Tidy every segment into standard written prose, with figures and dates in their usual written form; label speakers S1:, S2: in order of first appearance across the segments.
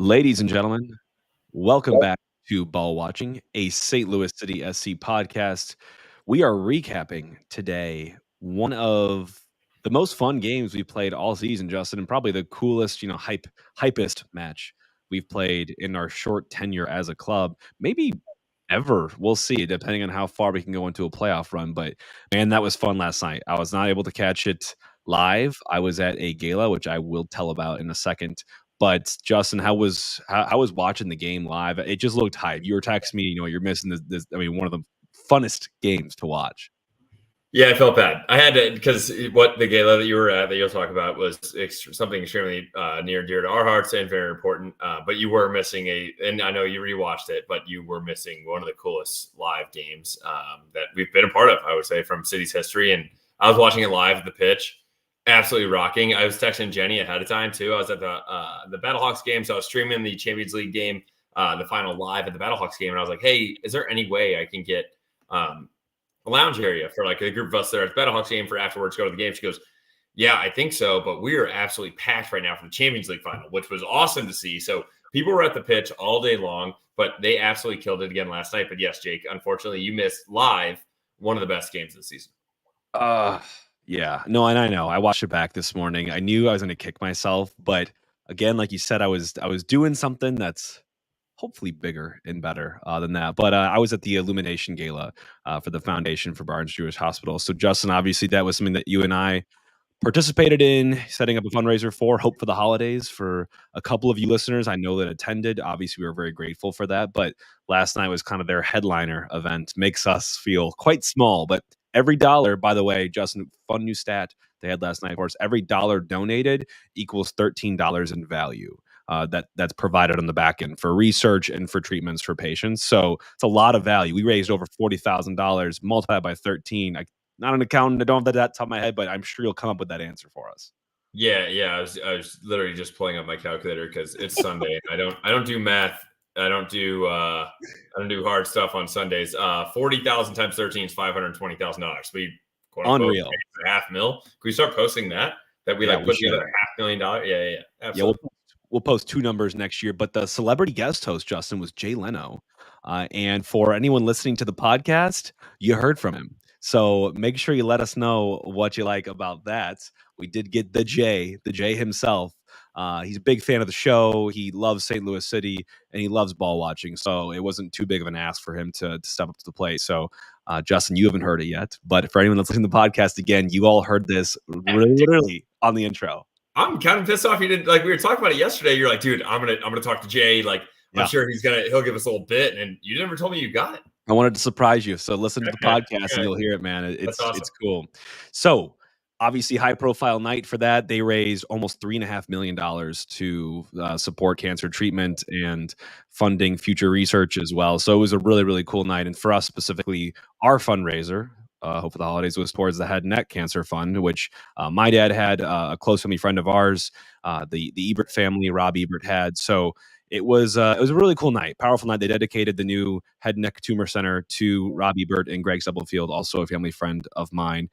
S1: Ladies and gentlemen, welcome back to Ball Watching, a St. Louis City SC podcast. We are recapping today one of the most fun games we've played all season, Justin, and probably the coolest, hypest match we've played in our short tenure as a club. Maybe ever. We'll see, depending on how far we can go into a playoff run. But man, that was fun last night. I was not able to catch it live. I was at a gala, which I will tell about in a second. But Justin, how was watching the game live? It just looked hype. You were texting me, you're missing this. I mean, one of the funnest games to watch.
S2: Yeah, I felt bad. I had to, because what the gala that you were at that you'll talk about was something extremely near and dear to our hearts and very important. But you were missing and I know you rewatched it, but you were missing one of the coolest live games that we've been a part of, I would say, from City's history. And I was watching it live at the pitch, absolutely rocking. I was texting Jenny ahead of time too. I was at the Battlehawks game, so I was streaming the Champions League game, the final live at the Battlehawks game, and I was like, "Hey, is there any way I can get a lounge area for like a group of us there at the Battlehawks game for afterwards go to the game?" She goes, "Yeah, I think so, but we are absolutely packed right now for the Champions League final," which was awesome to see. So people were at the pitch all day long, but they absolutely killed it again last night. But yes, Jake, unfortunately, you missed live one of the best games of the season.
S1: Yeah. No, and I know. I watched it back this morning. I knew I was going to kick myself, but again, like you said, I was doing something that's hopefully bigger and better than that. But I was at the Illumination Gala for the Foundation for Barnes Jewish Hospital. So, Justin, obviously, that was something that you and I participated in, setting up a fundraiser for Hope for the Holidays for a couple of you listeners I know that attended. Obviously, we were very grateful for that. But last night was kind of their headliner event. Makes us feel quite small. But every dollar, by the way, Justin, fun new stat they had last night for us, every dollar donated equals $13 in value. That's provided on the back end for research and for treatments for patients. So it's a lot of value. We raised over $40,000 multiplied by 13. Not an accountant. I don't have that top of my head, but I'm sure you'll come up with that answer for us.
S2: Yeah. I was literally just pulling up my calculator because it's Sunday. And I don't do math. I don't do hard stuff on Sundays. 40,000 times 13 is $520,000. We quote unquote
S1: Unreal.
S2: $500,000. Can we start posting that we put together $500,000? Yeah. Absolutely.
S1: Yeah, we'll post two numbers next year. But the celebrity guest host, Justin, was Jay Leno. And for anyone listening to the podcast, you heard from him. So make sure you let us know what you like about that. We did get the Jay himself. He's a big fan of the show. He loves St. Louis City and he loves ball watching. So it wasn't too big of an ask for him to step up to the plate. So Justin, you haven't heard it yet, but for anyone that's listening to the podcast, again, you all heard this literally on the intro.
S2: I'm kind of pissed off you didn't, like, we were talking about it yesterday. You're like, "Dude, I'm gonna talk to Jay. Like, I'm sure he'll give us a little bit." And you never told me you got it.
S1: I wanted to surprise you. So listen to the podcast and you'll hear it, man. It's awesome. It's cool. So obviously high profile night for that. They raised almost $3.5 million to support cancer treatment and funding future research as well. So it was a really, really cool night. And for us specifically, our fundraiser, Hope for the Holidays, was towards the Head and Neck Cancer Fund, which my dad had, a close family friend of ours, the Ebert family, Rob Ebert had. So it was a really cool night, powerful night. They dedicated the new Head and Neck Tumor Center to Rob Ebert and Greg Stubblefield, also a family friend of mine.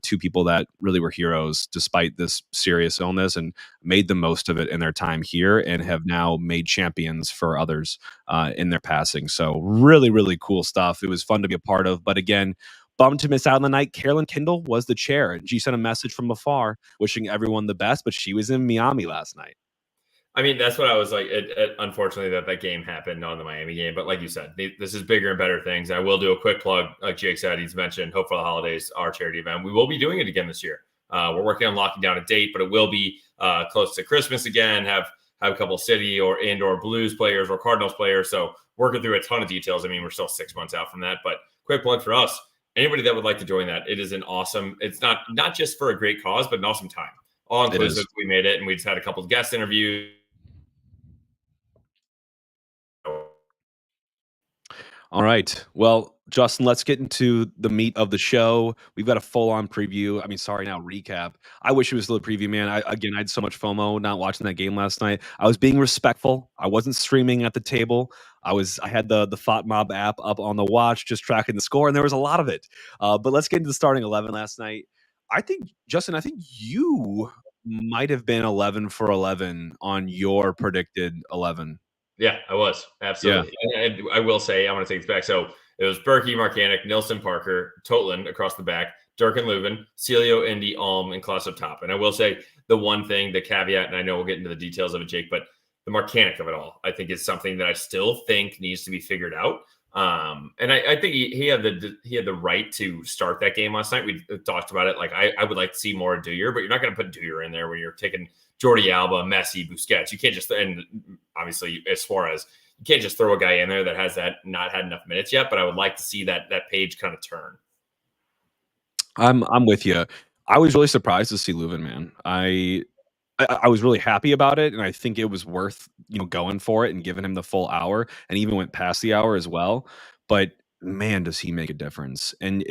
S1: Two people that really were heroes despite this serious illness and made the most of it in their time here and have now made champions for others in their passing. So really, really cool stuff. It was fun to be a part of. But again, bummed to miss out on the night. Carolyn Kindle was the chair, and she sent a message from afar wishing everyone the best, but she was in Miami last night.
S2: I mean, that's what I was like. Unfortunately, that game happened on the Miami game. But like you said, this is bigger and better things. I will do a quick plug. Like Jake said, he's mentioned Hope for the Holidays, our charity event. We will be doing it again this year. We're working on locking down a date, but it will be close to Christmas again. Have a couple City or Blues players or Cardinals players. So working through a ton of details. I mean, we're still 6 months out from that. But quick plug for us. Anybody that would like to join that, it is an awesome. It's not just for a great cause, but an awesome time. All inclusive. We made it, and we just had a couple of guest interviews.
S1: All right. Well, Justin, let's get into the meat of the show. We've got a full-on preview. I mean, sorry, now recap. I wish it was still a preview, man. I had so much FOMO not watching that game last night. I was being respectful. I wasn't streaming at the table. I had the FOTMob app up on the watch, just tracking the score, and there was a lot of it. But let's get into the starting 11 last night. I think, Justin, you might have been 11 for 11 on your predicted 11.
S2: Yeah, I was. Absolutely. And I will say, I'm going to take this back. So it was Berkey, Marcanic, Nilsson, Parker, Totland across the back, Durkin, Leuven, Celio, Indy, Alm, and Klaus up top. And I will say the one thing, the caveat, and I know we'll get into the details of it, Jake, but the Marcanic of it all, I think is something that I still think needs to be figured out. And I think he had the right to start that game last night. We talked about it. Like I would like to see more Dewar, but you're not going to put Dewar in there when you're taking Jordi Alba, Messi, Busquets. You can't just, and obviously as far as you can't just throw a guy in there that has not had enough minutes yet. But I would like to see that page kind of turn.
S1: I'm with you. I was really surprised to see Leuven, man. I was really happy about it, and I think it was worth, going for it and giving him the full hour, and even went past the hour as well. But man, does he make a difference. And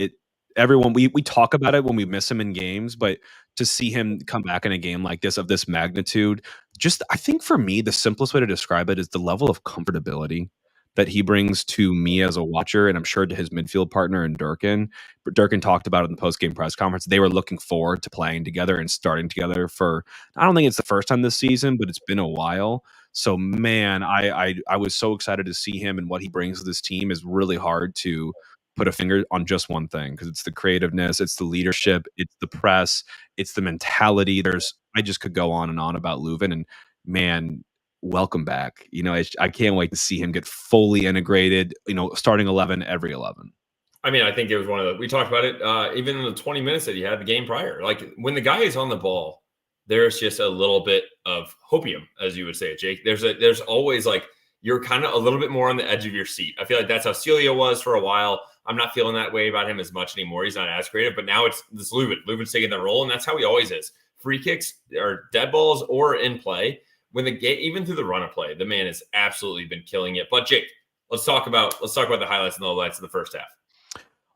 S1: everyone, we talk about it when we miss him in games, but to see him come back in a game like this of this magnitude, just I think for me, the simplest way to describe it is the level of comfortability that he brings to me as a watcher, and I'm sure to his midfield partner in Durkin. But Durkin talked about it in the post-game press conference. They were looking forward to playing together and starting together for, I don't think it's the first time this season, but it's been a while. So man, I was so excited to see him, and what he brings to this team is really hard to put a finger on just one thing, because it's the creativeness, it's the leadership, it's the press, it's the mentality. I just could go on and on about Leuven, and man, welcome back. I can't wait to see him get fully integrated, starting 11 every 11.
S2: I mean, I think it was we talked about it even in the 20 minutes that he had the game prior. Like when the guy is on the ball, there's just a little bit of hopium, as you would say, Jake. There's always like, you're kind of a little bit more on the edge of your seat. I feel like that's how Celio was for a while. I'm not feeling that way about him as much anymore. He's not as creative, but now it's this Leuven. Leuven's taking the role, and that's how he always is. Free kicks or dead balls or in play. When the game, even through the run of play, the man has absolutely been killing it. But Jake, let's talk about the highlights and the lowlights of the first half.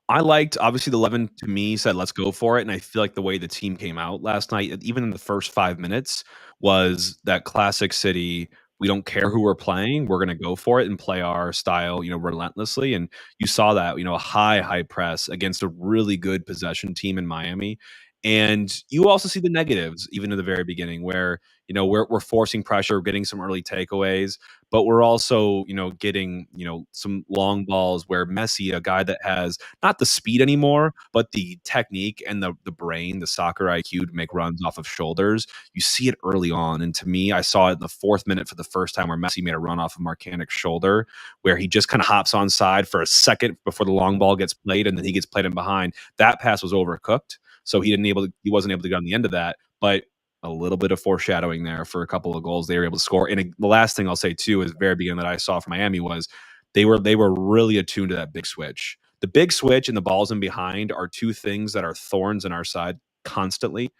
S1: I liked, obviously, the 11 to me said, let's go for it. And I feel like the way the team came out last night, even in the first 5 minutes, was that classic City. We don't care who we're playing. We're going to go for it and play our style, relentlessly. And you saw that, a high press against a really good possession team in Miami. And you also see the negatives, even in the very beginning, where, we're forcing pressure, getting some early takeaways, but we're also, getting, some long balls where Messi, a guy that has not the speed anymore, but the technique and the brain, the soccer IQ to make runs off of shoulders. You see it early on. And to me, I saw it in the 4th minute for the first time, where Messi made a run off of Marcanic's shoulder, where he just kind of hops on side for a second before the long ball gets played, and then he gets played in behind. That pass was overcooked. So he wasn't able to get on the end of that, but a little bit of foreshadowing there for a couple of goals they were able to score. And the last thing I'll say too is the very beginning that I saw from Miami was they were really attuned to that big switch. The big switch and the balls in behind are two things that are thorns in our side constantly,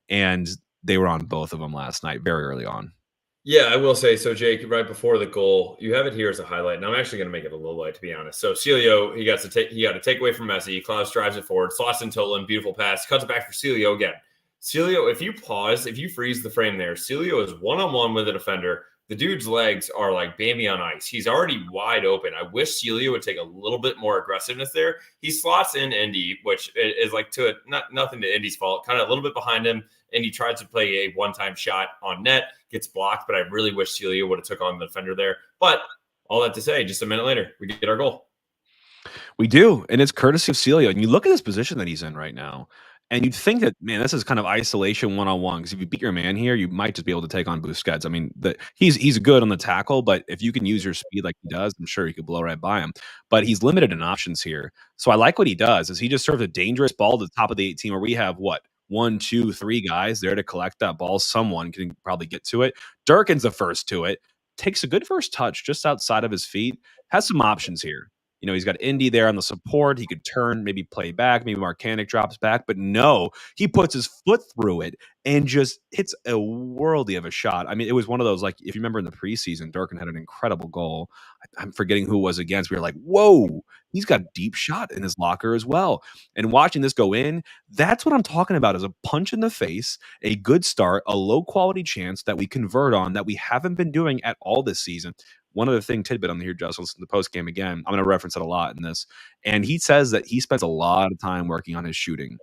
S1: and they were on both of them last night very early on.
S2: Yeah, I will say so, Jake. Right before the goal, you have it here as a highlight, and I'm actually going to make it a low light, to be honest. So Celio, he got a takeaway from Messi. Klaus drives it forward, slots in Totland, beautiful pass, cuts it back for Celio again. Celio, if you freeze the frame there, Celio is one-on-one with a defender. The dude's legs are like Bambi on ice. He's already wide open. I wish Celio would take a little bit more aggressiveness there. He slots in Indy, which is like nothing to Indy's fault, kind of a little bit behind him, and he tries to play a one-time shot on net, gets blocked, but I really wish Celio would have took on the defender there. But all that to say, just a minute later, we get our goal.
S1: We do, and it's courtesy of Celio. And you look at this position that he's in right now, and you'd think that, man, this is kind of isolation one-on-one, because if you beat your man here, you might just be able to take on Busquets. I mean, he's good on the tackle, but if you can use your speed like he does, I'm sure you could blow right by him. But he's limited in options here. So I like what he does, is he just serves a dangerous ball to the top of the 18, where we have, 1, 2, 3 guys there to collect that ball. Someone can probably get to it. Durkin's the first to it. Takes a good first touch just outside of his feet. Has some options here. He's got Indy there on the support. He could turn, maybe play back, maybe Marcanic drops back, but no, he puts his foot through it and just hits a worldly of a shot. I mean, it was one of those, like, if you remember in the preseason, Durkin had an incredible goal. I'm forgetting who it was against. We were like, whoa, he's got a deep shot in his locker as well. And watching this go in, that's what I'm talking about, is a punch in the face, a good start, a low quality chance that we convert on that we haven't been doing at all this season. One other thing, tidbit on here, Justin, listen to the post game again. I'm going to reference it a lot in this. And he says that he spends a lot of time working on his shooting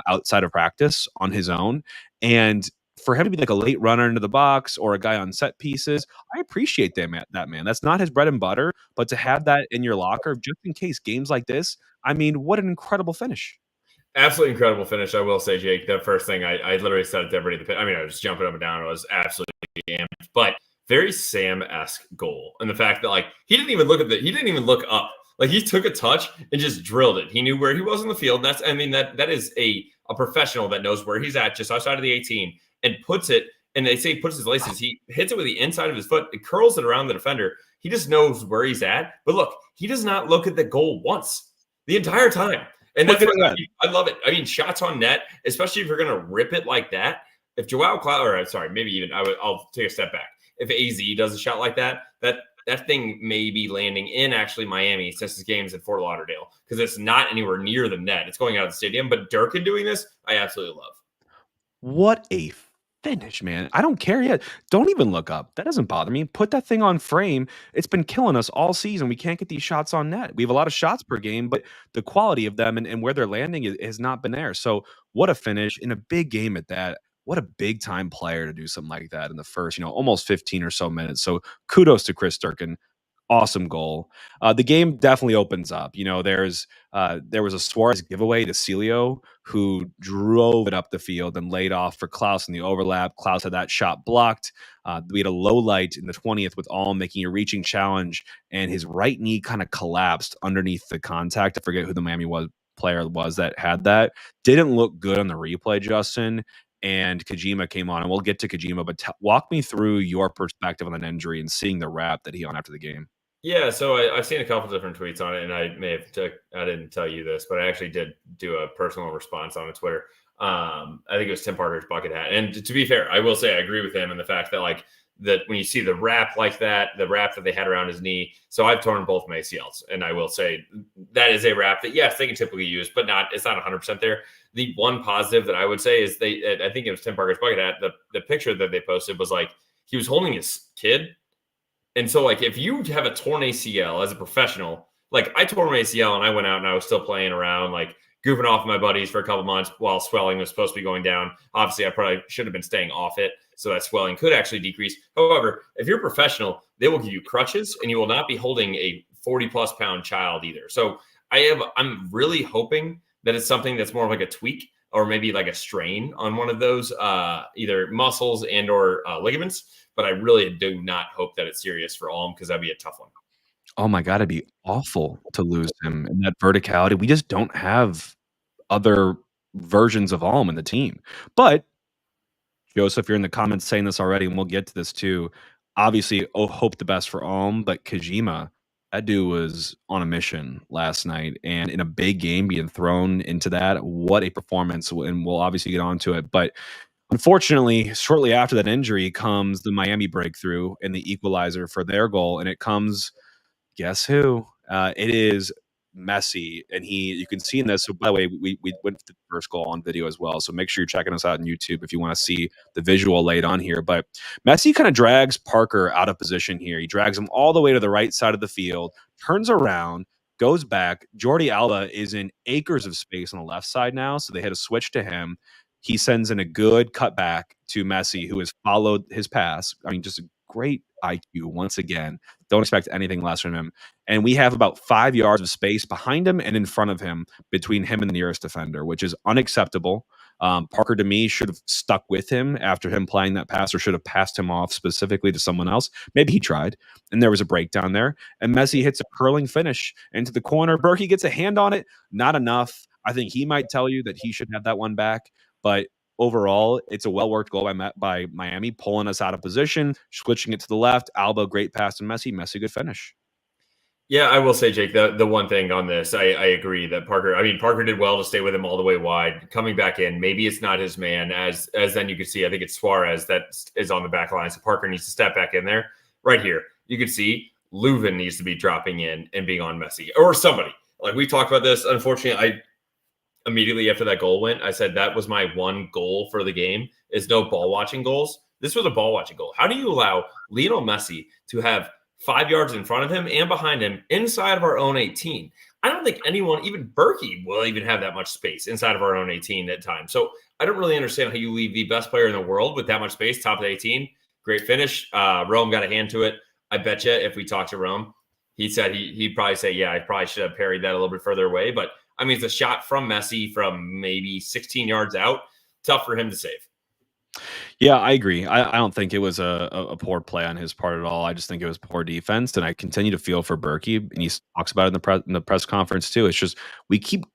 S1: outside of practice on his own. And for him to be like a late runner into the box or a guy on set pieces, I appreciate that man. That's not his bread and butter, but to have that in your locker just in case games like this, I mean, what an incredible finish.
S2: Absolutely incredible finish. I will say, Jake, the first thing I literally said it to everybody. I mean, I was jumping up and down. I was absolutely amped, but very Sam-esque goal. And the fact that he didn't even look up. Like he took a touch and just drilled it. He knew where he was in the field. That is a professional that knows where he's at just outside of the 18 and puts it. And they say he puts his laces. He hits it with the inside of his foot. It curls it around the defender. He just knows where he's at. But look, he does not look at the goal once the entire time. And that's what I love it. I mean, shots on net, especially if you're going to rip it like that. If Joao I'll take a step back. If AZ does a shot like that thing may be landing in actually Miami since his game's in Fort Lauderdale because it's not anywhere near the net. It's going out of the stadium. But Durkin doing this, I absolutely love.
S1: What a finish, man. I don't care yet. Don't even look up. That doesn't bother me. Put that thing on frame. It's been killing us all season. We can't get these shots on net. We have a lot of shots per game, but the quality of them and where they're landing has not been there. So what a finish in a big game at that. What a big time player to do something like that in the first, almost 15 or so minutes. So kudos to Chris Durkin. Awesome goal. The game definitely opens up. There was a Suarez giveaway to Celio who drove it up the field and laid off for Klaus in the overlap. Klaus had that shot blocked. We had a low light in the 20th with Alm making a reaching challenge, and his right knee kind of collapsed underneath the contact. I forget who the Miami player was that had that. Didn't look good on the replay, Justin. And Kojima came on, and we'll get to Kojima, but walk me through your perspective on an injury and seeing the wrap that he on after the game.
S2: Yeah, so I've seen a couple different tweets on it, and I didn't tell you this, but I actually did do a personal response on Twitter. I think it was Tim Parker's bucket hat. And to be fair, I will say I agree with him in the fact that that when you see the wrap like that, the wrap that they had around his knee. So I've torn both my ACLs, and I will say that is a wrap that yes, they can typically use, but it's not 100% there. The one positive that I would say is I think it was Tim Parker's bucket hat. The picture that they posted was he was holding his kid. And so, if you have a torn ACL as a professional, I tore my ACL and I went out and I was still playing around, goofing off with my buddies for a couple months while swelling was supposed to be going down. Obviously, I probably should have been staying off it so that swelling could actually decrease. However, if you're a professional, they will give you crutches and you will not be holding a 40-plus pound child either. So I'm really hoping that it's something that's more like a tweak or maybe a strain on one of those either muscles and or ligaments. But I really do not hope that it's serious for Alm because that'd be a tough one.
S1: Oh my God, it'd be awful to lose him in that verticality. We just don't have other versions of Alm in the team. But Joseph, you're in the comments saying this already, and we'll get to this too. Obviously, hope the best for Alm, but Kojima, that dude was on a mission last night, and in a big game being thrown into that, what a performance, and we'll obviously get onto it. But unfortunately, shortly after that injury comes the Miami breakthrough and the equalizer for their goal, and it comes, guess who? It is Messi, and you can see in this. So, by the way, we went to the first goal on video as well. So make sure you're checking us out on YouTube if you want to see the visual laid on here. But Messi kind of drags Parker out of position here. He drags him all the way to the right side of the field, turns around, goes back. Jordi Alba is in acres of space on the left side now, so they had to switch to him. He sends in a good cutback to Messi, who has followed his pass. I mean, just a great IQ once again. Don't expect anything less from him. And we have about 5 yards of space behind him and in front of him between him and the nearest defender, which is unacceptable. Parker, to me, should have stuck with him after him playing that pass or should have passed him off specifically to someone else. Maybe he tried, and there was a breakdown there. And Messi hits a curling finish into the corner. Berkey gets a hand on it. Not enough. I think he might tell you that he should have that one back. But overall, it's a well-worked goal by Miami, pulling us out of position, switching it to the left. Alba, great pass, and Messi, good finish.
S2: Yeah, I will say, Jake, the one thing on this, I agree that Parker did well to stay with him all the way wide. Coming back in, maybe it's not his man, as then you can see, I think it's Suarez that is on the back line, so Parker needs to step back in there. Right here, you can see Leuven needs to be dropping in and being on Messi, or somebody. We talked about this. Unfortunately, immediately after that goal went, I said that was my one goal for the game, is no ball watching goals. This was a ball watching goal. How do you allow Lionel Messi to have 5 yards in front of him and behind him inside of our own 18? I don't think anyone, even Berkey, will even have that much space inside of our own 18 at times. So I don't really understand how you leave the best player in the world with that much space, top of the 18. Great finish. Rome got a hand to it. I bet you if we talked to Rome, he said he'd probably say, yeah, I probably should have parried that a little bit further away. But I mean, it's a shot from Messi from maybe 16 yards out. Tough for him to save.
S1: Yeah, I agree. I don't think it was a poor play on his part at all. I just think it was poor defense, and I continue to feel for Berkey, and he talks about it in the press conference too. It's just we keep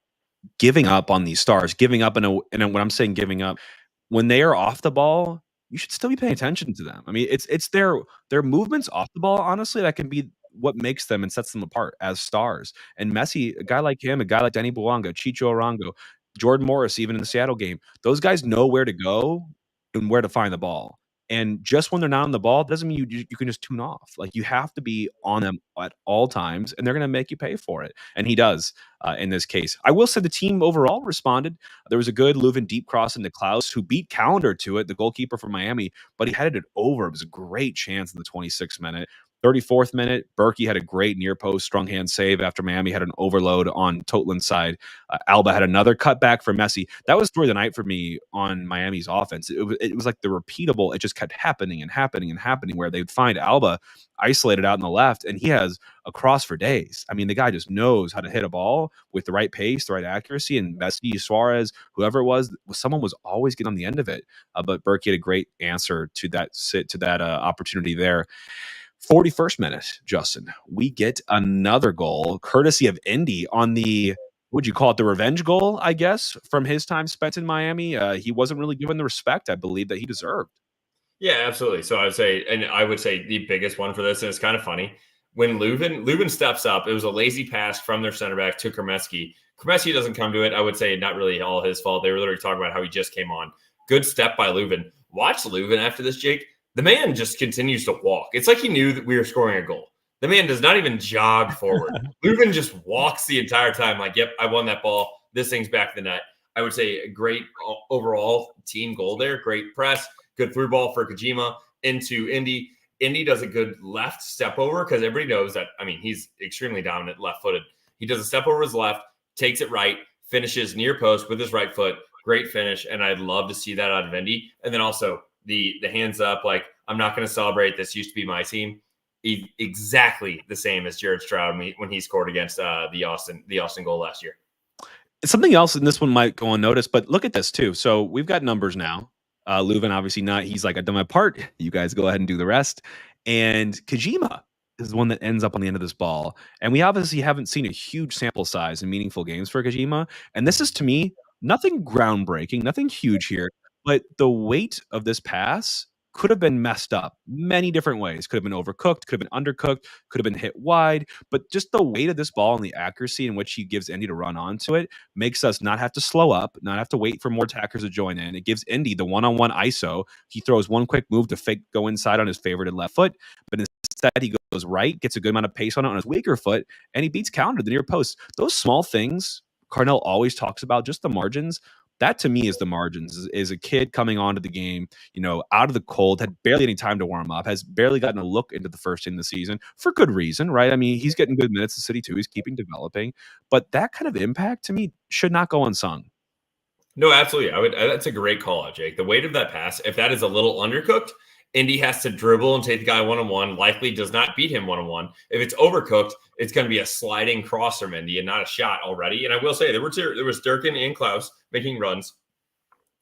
S1: giving up on these stars, giving up when I'm saying giving up, when they are off the ball, you should still be paying attention to them. I mean, it's their movements off the ball, honestly, that can be what makes them and sets them apart as stars. And Messi, a guy like him, a guy like Danny Bouanga, Chicho Arango, Jordan Morris, even in the Seattle game, those guys know where to go and where to find the ball. And just when they're not on the ball, doesn't mean you can just tune off. Like, you have to be on them at all times, and they're gonna make you pay for it. And he does in this case. I will say the team overall responded. There was a good Leuven deep cross into Klaus, who beat Callender to it, the goalkeeper from Miami, but he headed it over. It was a great chance in the 26th minute. 34th minute, Berkey had a great near post strong hand save after Miami had an overload on Totland's side. Alba had another cutback for Messi. That was through the night for me on Miami's offense. It was like the repeatable. It just kept happening and happening and happening, where they'd find Alba isolated out in the left, and he has a cross for days. I mean, the guy just knows how to hit a ball with the right pace, the right accuracy, and Messi, Suarez, whoever it was, someone was always getting on the end of it. But Berkey had a great answer to that opportunity there. 41st minute, Justin, we get another goal courtesy of Indy on the, would you call it the revenge goal, I guess, from his time spent in Miami. He wasn't really given the respect, I believe, that he deserved.
S2: Yeah, absolutely. So I would say the biggest one for this, and it's kind of funny, when Leuven steps up, it was a lazy pass from their center back to Kremeski. Kremeski doesn't come to it. I would say not really all his fault. They were literally talking about how he just came on. Good step by Leuven. Watch Leuven after this, Jake. The man just continues to walk. It's like he knew that we were scoring a goal. The man does not even jog forward. Leuven just walks the entire time like, yep, I won that ball. This thing's back to the net. I would say a great overall team goal there. Great press. Good through ball for Kojima into Indy. Indy does a good left step over because everybody knows that, I mean, he's extremely dominant left-footed. He does a step over his left, takes it right, finishes near post with his right foot. Great finish, and I'd love to see that out of Indy. And then also the hands up, like, I'm not going to celebrate. This used to be my team. Exactly the same as Jared Stroud when he scored against the Austin goal last year.
S1: Something else, and this one might go unnoticed, but look at this too. So we've got numbers now. Leuven obviously not. He's like, I've done my part. You guys go ahead and do the rest. And Kojima is the one that ends up on the end of this ball. And we obviously haven't seen a huge sample size in meaningful games for Kojima. And this is, to me, nothing groundbreaking, nothing huge here. But the weight of this pass could have been messed up many different ways. Could have been overcooked, could have been undercooked, could have been hit wide. But just the weight of this ball and the accuracy in which he gives Indy to run onto it makes us not have to slow up, not have to wait for more attackers to join in. It gives Indy the one-on-one ISO. He throws one quick move to fake go inside on his favorited left foot, but instead he goes right, gets a good amount of pace on it on his weaker foot, and he beats counter the near post. Those small things Carnell always talks about, just the margins. That to me is the margins, is a kid coming onto the game, out of the cold, had barely any time to warm up, has barely gotten a look into the first team of the season for good reason, right? I mean, he's getting good minutes in City too. He's keeping developing, but that kind of impact to me should not go unsung.
S2: No, absolutely. That's a great call out, Jake. The weight of that pass, if that is a little undercooked, Indy has to dribble and take the guy one-on-one, likely does not beat him one-on-one. If it's overcooked, it's going to be a sliding cross from Indy and not a shot already. And I will say there was Durkin and Klaus making runs.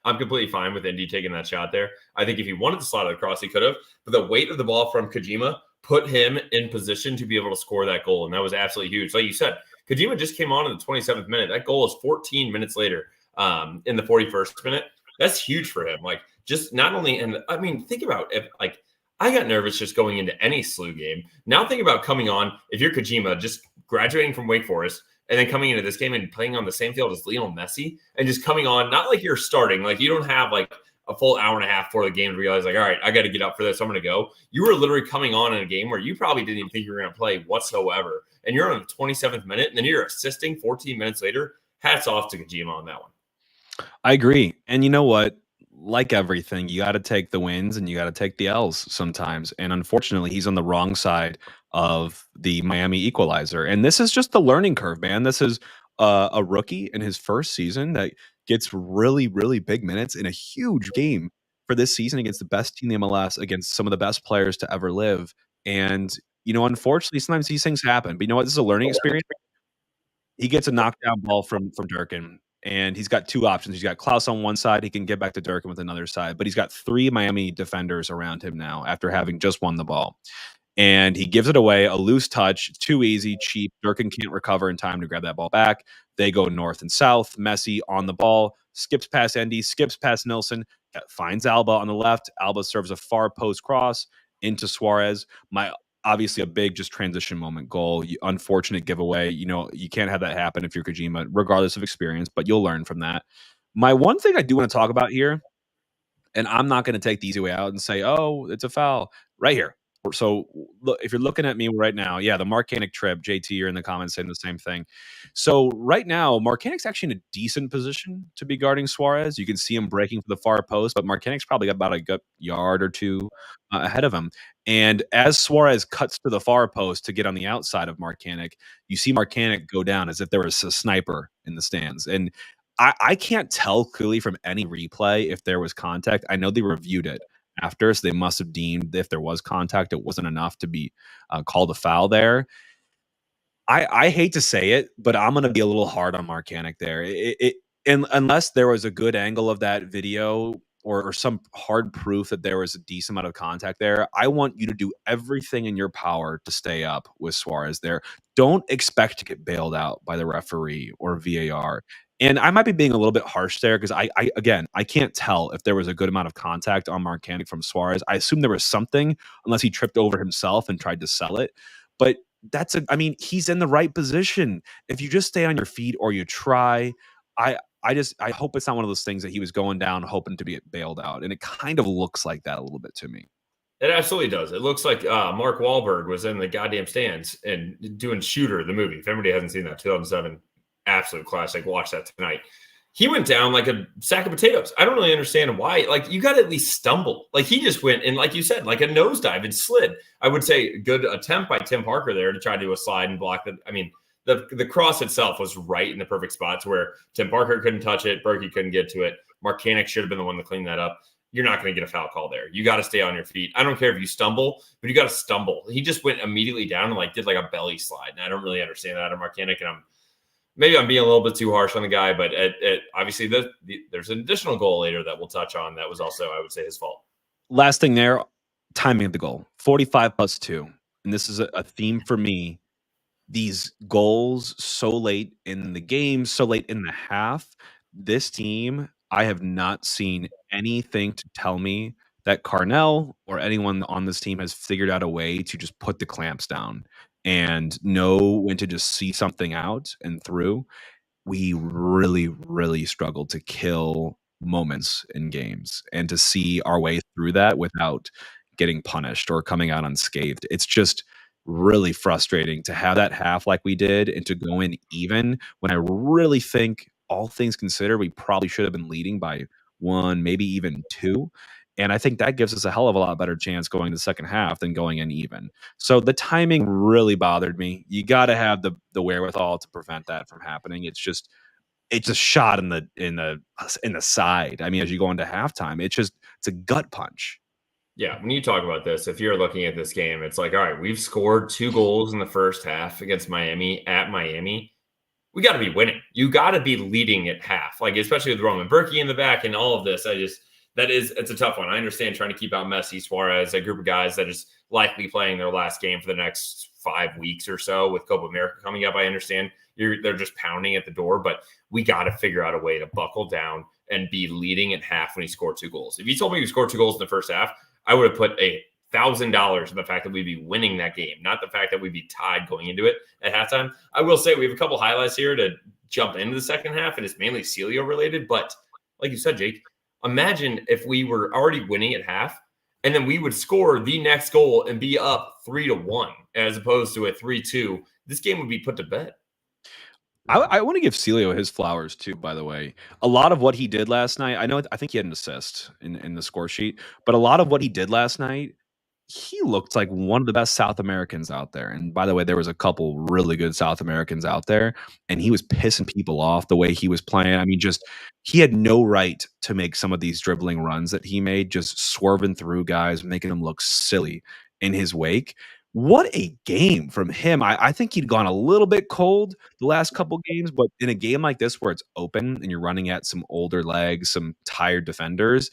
S2: I'm completely fine with Indy taking that shot there. I think if he wanted to slide it across, he could have. But the weight of the ball from Kojima put him in position to be able to score that goal, and that was absolutely huge. Like you said, Kojima just came on in the 27th minute. That goal is 14 minutes later in the 41st minute. That's huge for him. Like, just not only, and I mean, think about if, like, I got nervous just going into any SLU game. Now think about coming on, if you're Kojima, just graduating from Wake Forest, and then coming into this game and playing on the same field as Lionel Messi, and just coming on, not like you're starting, like you don't have like a full hour and a half before the game to realize, like, all right, I got to get up for this, I'm going to go. You were literally coming on in a game where you probably didn't even think you were going to play whatsoever, and you're on the 27th minute, and then you're assisting 14 minutes later. Hats off to Kojima on that one.
S1: I agree. And you know what? Like everything, you got to take the wins and you got to take the L's sometimes. And unfortunately, he's on the wrong side of the Miami equalizer. And this is just the learning curve, man. This is a rookie in his first season that gets really, really big minutes in a huge game for this season against the best team in the MLS, against some of the best players to ever live. And, unfortunately, sometimes these things happen. But you know what? This is a learning experience. He gets a knockdown ball from Durkin, and he's got 2 options. He's got Klaus on one side, he can get back to Durkin with another side, but he's got 3 Miami defenders around him now after having just won the ball. And he gives it away, a loose touch, too easy, cheap. Durkin can't recover in time to grab that ball back. They go north and south. Messi on the ball, skips past Endy, skips past Nilsson, finds Alba on the left. Alba serves a far post cross into Suarez. Obviously a big just transition moment goal. Unfortunate giveaway. You can't have that happen if you're Kojima, regardless of experience, but you'll learn from that. My one thing I do want to talk about here, and I'm not going to take the easy way out and say, oh, it's a foul right here. So look, if you're looking at me right now, yeah, the Marcanic trip, JT, you're in the comments saying the same thing. So right now, Marcanic's actually in a decent position to be guarding Suarez. You can see him breaking for the far post, but Marcanic's probably got about a yard or 2 ahead of him. And as Suarez cuts to the far post to get on the outside of Marcanic, you see Marcanic go down as if there was a sniper in the stands. And I can't tell clearly from any replay if there was contact. I know they reviewed it after, so they must have deemed if there was contact, it wasn't enough to be called a foul there. I hate to say it, but I'm going to be a little hard on Marcanic there. Unless there was a good angle of that video or some hard proof that there was a decent amount of contact there, I want you to do everything in your power to stay up with Suarez there. Don't expect to get bailed out by the referee or VAR. And I might be being a little bit harsh there because I can't tell if there was a good amount of contact on Marcanic from Suarez. I assume there was something, unless he tripped over himself and tried to sell it. But he's in the right position. If you just stay on your feet or you try, I hope it's not one of those things that he was going down hoping to be bailed out. And it kind of looks like that a little bit to me.
S2: It absolutely does. It looks like Mark Wahlberg was in the goddamn stands and doing Shooter, the movie. If anybody hasn't seen that, 2007, absolute classic. Watch that tonight. He went down like a sack of potatoes. I don't really understand why. Like, you got to at least stumble. Like, he just went and, like you said, like a nosedive and slid. I would say good attempt by Tim Parker there to try to do a slide and block it. I mean, the cross itself was right in the perfect spot to where Tim Parker couldn't touch it. Berkey couldn't get to it. Marcanic should have been the one to clean that up. You're not going to get a foul call there. You got to stay on your feet. I don't care if you stumble, but you got to stumble. He just went immediately down and did a belly slide. And I don't really understand that out of Marcanic. And maybe I'm being a little bit too harsh on the guy, but obviously there's an additional goal later that we'll touch on. That was also, I would say, his fault.
S1: Last thing there, timing of the goal, 45+2. And this is a theme for me. These goals so late in the game, so late in the half, this team, I have not seen anything to tell me that Carnell or anyone on this team has figured out a way to just put the clamps down and know when to just see something out and through. We really, really struggled to kill moments in games and to see our way through that without getting punished or coming out unscathed. It's just really frustrating to have that half like we did and to go in even when I really think, all things considered, we probably should have been leading by 1, maybe even 2. And I think that gives us a hell of a lot better chance going to the second half than going in even. So the timing really bothered me. You got to have the wherewithal to prevent that from happening. It's a shot in the side. I mean, as you go into halftime, it's a gut punch.
S2: Yeah, when you talk about this, if you're looking at this game, it's like, all right, we've scored 2 goals in the first half against Miami at Miami. We got to be winning. You got to be leading at half, especially with Roman Berkey in the back and all of this. It's a tough one. I understand trying to keep out Messi, Suarez, a group of guys that is likely playing their last game for the next 5 weeks or so with Copa America coming up. I understand they're just pounding at the door, but we got to figure out a way to buckle down and be leading at half when he scored 2 goals. If you told me you scored 2 goals in the first half, I would have put $1,000 in the fact that we'd be winning that game, not the fact that we'd be tied going into it at halftime. I will say we have a couple highlights here to jump into the second half, and it's mainly Celio related. But like you said, Jake, imagine if we were already winning at half, and then we would score the next goal and be up 3-1 as opposed to a 3-2. This game would be put to bed.
S1: I want to give Celio his flowers too, by the way. A lot of what he did last night, I think he had an assist in the score sheet, but a lot of what he did last night, he looked like one of the best South Americans out there, and by the way, there was a couple really good South Americans out there, and he was pissing people off the way he was playing. I mean, just he had no right to make some of these dribbling runs that he made, just swerving through guys, making them look silly in his wake. What a game from him. I think he'd gone a little bit cold the last couple games, but in a game like this where it's open and you're running at some older legs, some tired defenders,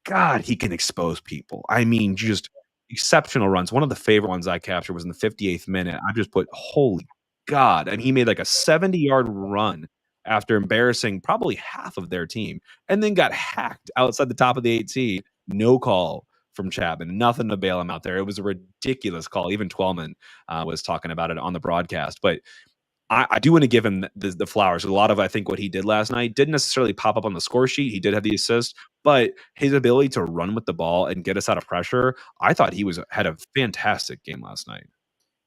S1: God, he can expose people. I mean, just exceptional runs. One of the favorite ones I captured was in the 58th minute. I just put, "Holy God," and he made like a 70-yard run after embarrassing probably half of their team, and then got hacked outside the top of the 18. No call from Chapman, nothing to bail him out there. It was a ridiculous call. Even Twellman was talking about it on the broadcast, but I do want to give him the flowers. A lot of, I think, what he did last night didn't necessarily pop up on the score sheet. He did have the assist, but his ability to run with the ball and get us out of pressure, I thought he had a fantastic game last night.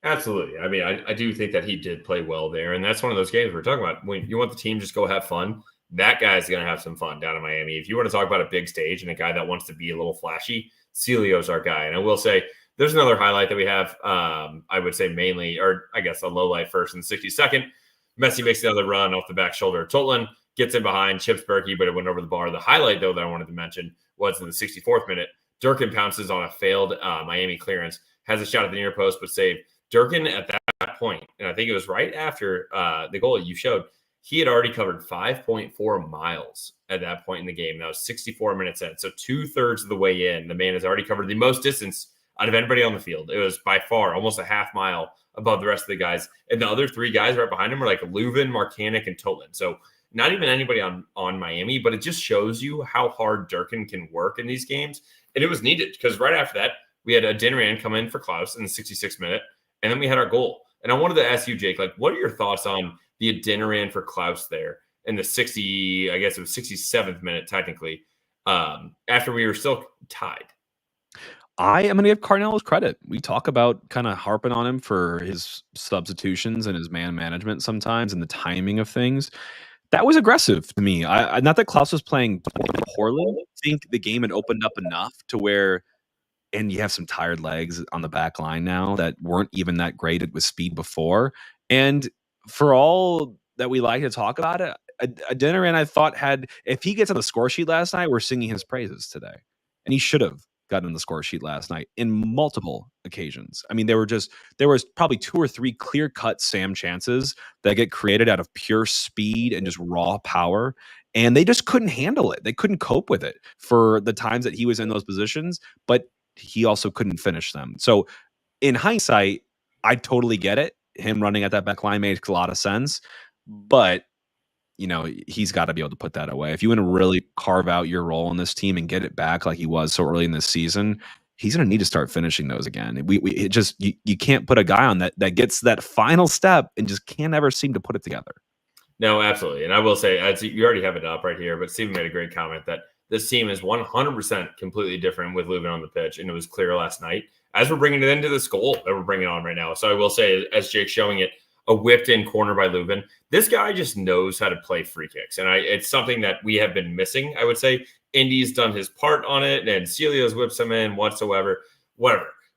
S2: Absolutely. I mean, I do think that he did play well there. And that's one of those games we're talking about. When you want the team to just go have fun, that guy's going to have some fun down in Miami. If you want to talk about a big stage and a guy that wants to be a little flashy, Celio's our guy. And I will say, there's another highlight that we have. I would say mainly, or I guess a low light first in the 62nd. Messi makes another run off the back shoulder. Totland gets in behind, chips Berkey, but it went over the bar. The highlight, though, that I wanted to mention was in the 64th minute. Durkin pounces on a failed Miami clearance, has a shot at the near post, but saved. Durkin at that point, and I think it was right after the goal you showed, he had already covered 5.4 miles at that point in the game. That was 64 minutes in. So 2/3 of the way in, the man has already covered the most distance out of anybody on the field. It was by far almost a half mile above the rest of the guys. And the other three guys right behind him were like Leuven, Marcanic, and Totland. So not even anybody on Miami, but it just shows you how hard Durkin can work in these games. And it was needed because right after that, we had a Dinneran come in for Klaus in the 66th minute. And then we had our goal. And I wanted to ask you, Jake, like, what are your thoughts on the Dinneran for Klaus there in the 67th minute, technically, after we were still tied?
S1: I am going to give Carnell credit. We talk about kind of harping on him for his substitutions and his man management sometimes and the timing of things. That was aggressive to me. Not that Klaus was playing poorly. I think the game had opened up enough to where, and you have some tired legs on the back line now that weren't even that great with speed before. And for all that we like to talk about it, a dinner and I thought if he gets on the score sheet last night, we're singing his praises today. And he should have gotten on the score sheet last night in multiple occasions. I mean, there was probably 2 or 3 clear-cut Sam chances that get created out of pure speed and just raw power. And they just couldn't handle it. They couldn't cope with it for the times that he was in those positions. But he also couldn't finish them. So in hindsight, I totally get it. Him running at that back line makes a lot of sense, but he's got to be able to put that away. If you want to really carve out your role in this team and get it back like he was so early in this season, he's going to need to start finishing those again. You can't put a guy on that gets that final step and just can't ever seem to put it together.
S2: No, absolutely. And I will say, you already have it up right here, but Steven made a great comment that this team is 100% completely different with Leuven on the pitch, and it was clear last night. As we're bringing it into this goal that we're bringing on right now. So I will say, as Jake's showing it, a whipped-in corner by Leuven. This guy just knows how to play free kicks, and it's something that we have been missing, I would say. Indy's done his part on it, and Celio's whips him in whatever.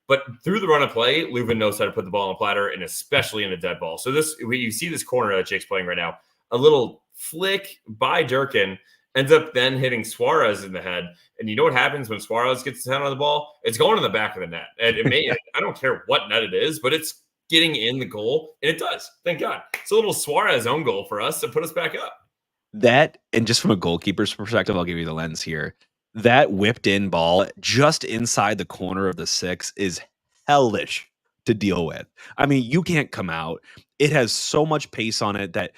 S2: But through the run of play, Leuven knows how to put the ball on a platter, and especially in a dead ball. So you see this corner that Jake's playing right now, a little flick by Durkin, ends up then hitting Suarez in the head. And you know what happens when Suarez gets his hand on the ball? It's going in the back of the net. And I don't care what net it is, but it's getting in the goal. And it does. Thank God. It's a little Suarez own goal for us to put us back up.
S1: That, and just from a goalkeeper's perspective, I'll give you the lens here. That whipped in ball just inside the corner of the 6 is hellish to deal with. I mean, you can't come out. It has so much pace on it that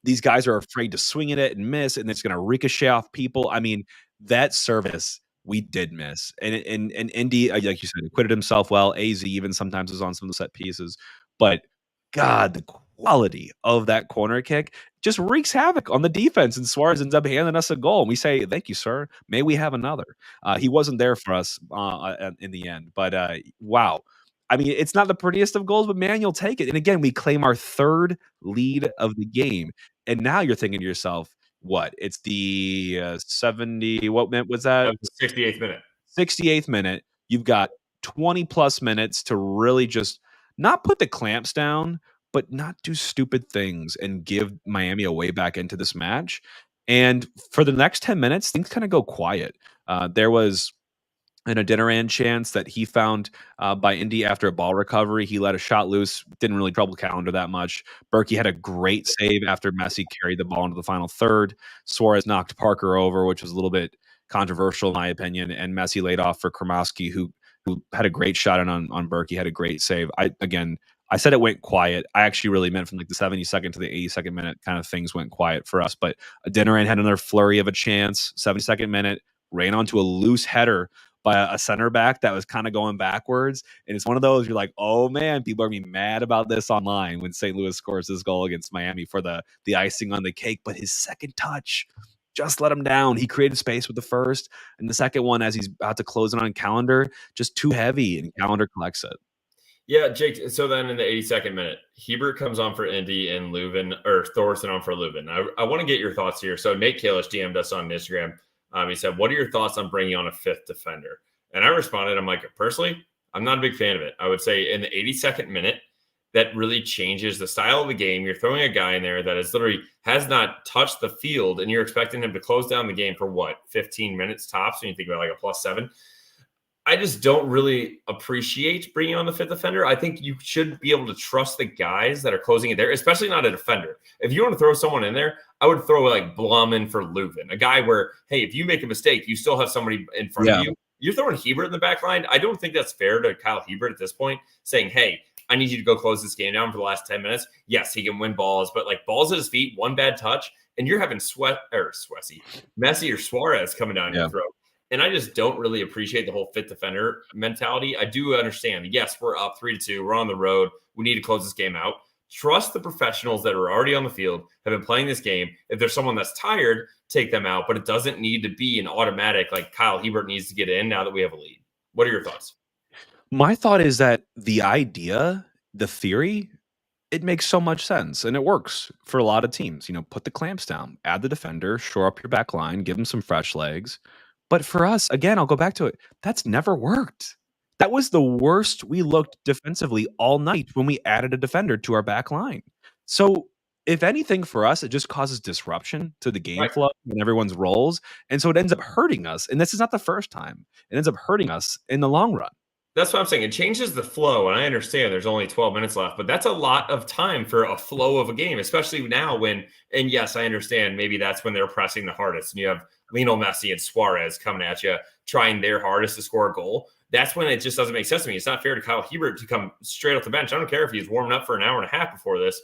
S1: these guys are afraid to swing at it and miss, and it's going to ricochet off people. I mean, that service we did miss. And Indy, like you said, acquitted himself well. AZ even sometimes was on some of the set pieces. But, God, the quality of that corner kick just wreaks havoc on the defense, and Suarez ends up handing us a goal. And we say, thank you, sir. May we have another. He wasn't there for us in the end. But, wow. I mean, it's not the prettiest of goals, but man, you'll take it. And again, we claim our 3rd lead of the game. And now you're thinking to yourself, what? It's the 70. What minute was that?
S2: That was the 68th minute.
S1: 68th minute. You've got 20 plus minutes to really just not put the clamps down, but not do stupid things and give Miami a way back into this match. And for the next 10 minutes, things kind of go quiet. There was an Adeniran chance that he found by Indy after a ball recovery. He let a shot loose, didn't really trouble calendar that much. Berkey had a great save after Messi carried the ball into the final third. Suarez knocked Parker over, which was a little bit controversial in my opinion, and Messi laid off for Kromowski, who had a great shot in on Berkey, had a great save. I said it went quiet. I actually really meant from like the 72nd to the 82nd minute kind of things went quiet for us. But Adeniran had another flurry of a chance, 72nd minute, ran onto a loose header by a center back that was kind of going backwards. And it's one of those, you're like, oh man, people are going to be mad about this online when St. Louis scores this goal against Miami for the icing on the cake. But his second touch just let him down. He created space with the first, and the second one, as he's about to close it on Calendar, just too heavy, and Calendar collects it.
S2: Yeah, Jake. So then in the 82nd minute, Hebert comes on for Indy and Leuven, or Thorson on for Leuven. I want to get your thoughts here. So Nate Kalish DM'd us on Instagram. He said, what are your thoughts on bringing on a fifth defender? And I responded, I'm like, personally, I'm not a big fan of it. I would say in the 82nd minute, that really changes the style of the game. You're throwing a guy in there that is literally has not touched the field, and you're expecting him to close down the game for what, 15 minutes tops when you think about like a +7. I just don't really appreciate bringing on the fifth defender. I think you should be able to trust the guys that are closing it there, especially not a defender. If you want to throw someone in there, I would throw like Blum in for Leuven, a guy where, hey, if you make a mistake, you still have somebody in front of you. You're throwing Hebert in the back line. I don't think that's fair to Kyle Hebert at this point, saying, hey, I need you to go close this game down for the last 10 minutes. Yes, he can win balls, but like balls at his feet, one bad touch, and you're having Messi or Suarez coming down your throat. And I just don't really appreciate the whole fifth defender mentality. I do understand. Yes, we're up 3-2. We're on the road. We need to close this game out. Trust the professionals that are already on the field, have been playing this game. If there's someone that's tired, take them out. But it doesn't need to be an automatic, like Kyle Hebert needs to get in now that we have a lead. What are your thoughts?
S1: My thought is that the idea, the theory, it makes so much sense, and it works for a lot of teams. Put the clamps down, add the defender, shore up your back line, give them some fresh legs. But for us, again, I'll go back to it. That's never worked. That was the worst we looked defensively all night when we added a defender to our back line. So if anything for us, it just causes disruption to the game flow and everyone's roles. And so it ends up hurting us. And this is not the first time. It ends up hurting us in the long run.
S2: That's what I'm saying. It changes the flow, and I understand there's only 12 minutes left, but that's a lot of time for a flow of a game, especially now when, and yes, I understand maybe that's when they're pressing the hardest, and you have Lionel Messi and Suarez coming at you, trying their hardest to score a goal. That's when it just doesn't make sense to me. It's not fair to Kyle Hebert to come straight off the bench. I don't care if he's warming up for an hour and a half before this.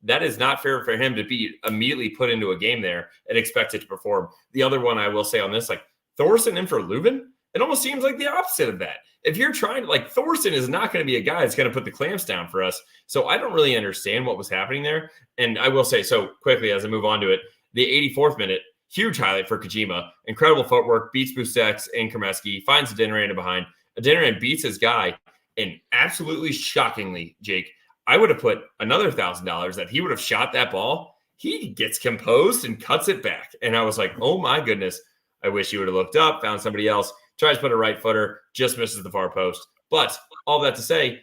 S2: That is not fair for him to be immediately put into a game there and expected to perform. The other one I will say on this, like Thorson in for Leuven, it almost seems like the opposite of that. If you're trying to, like, Thorson is not going to be a guy that's going to put the clamps down for us. So I don't really understand what was happening there. And I will say, so quickly as I move on to it, the 84th minute, huge highlight for Kojima. Incredible footwork, beats Busquets and Kremeski, finds Adeniran in behind. Adeniran beats his guy, and absolutely shockingly, Jake, I would have put another $1,000 that he would have shot that ball. He gets composed and cuts it back. And I was like, oh my goodness, I wish he would have looked up, found somebody else. Tries to put a right footer, just misses the far post. But all that to say,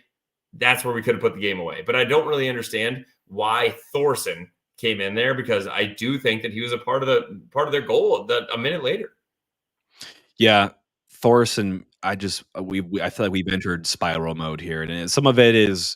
S2: that's where we could have put the game away. But I don't really understand why Thorson came in there, because I do think that he was a part of their goal a minute later.
S1: Yeah, Thorson. I feel like we've entered spiral mode here, and some of it is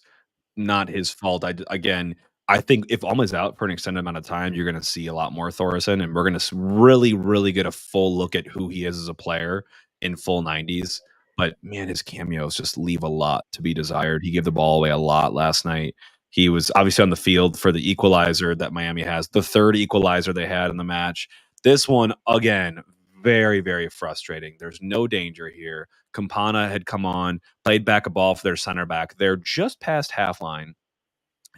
S1: not his fault. I think if Alma's out for an extended amount of time, you're going to see a lot more Thorson, and we're going to really, really get a full look at who he is as a player in full 90s. But man, his cameos just leave a lot to be desired. He gave the ball away a lot last night. He was obviously on the field for the equalizer that Miami has, the third equalizer they had in the match. This one, again, very, very frustrating. There's no danger here. Campana had come on, played back a ball for their center back. They're just past half line.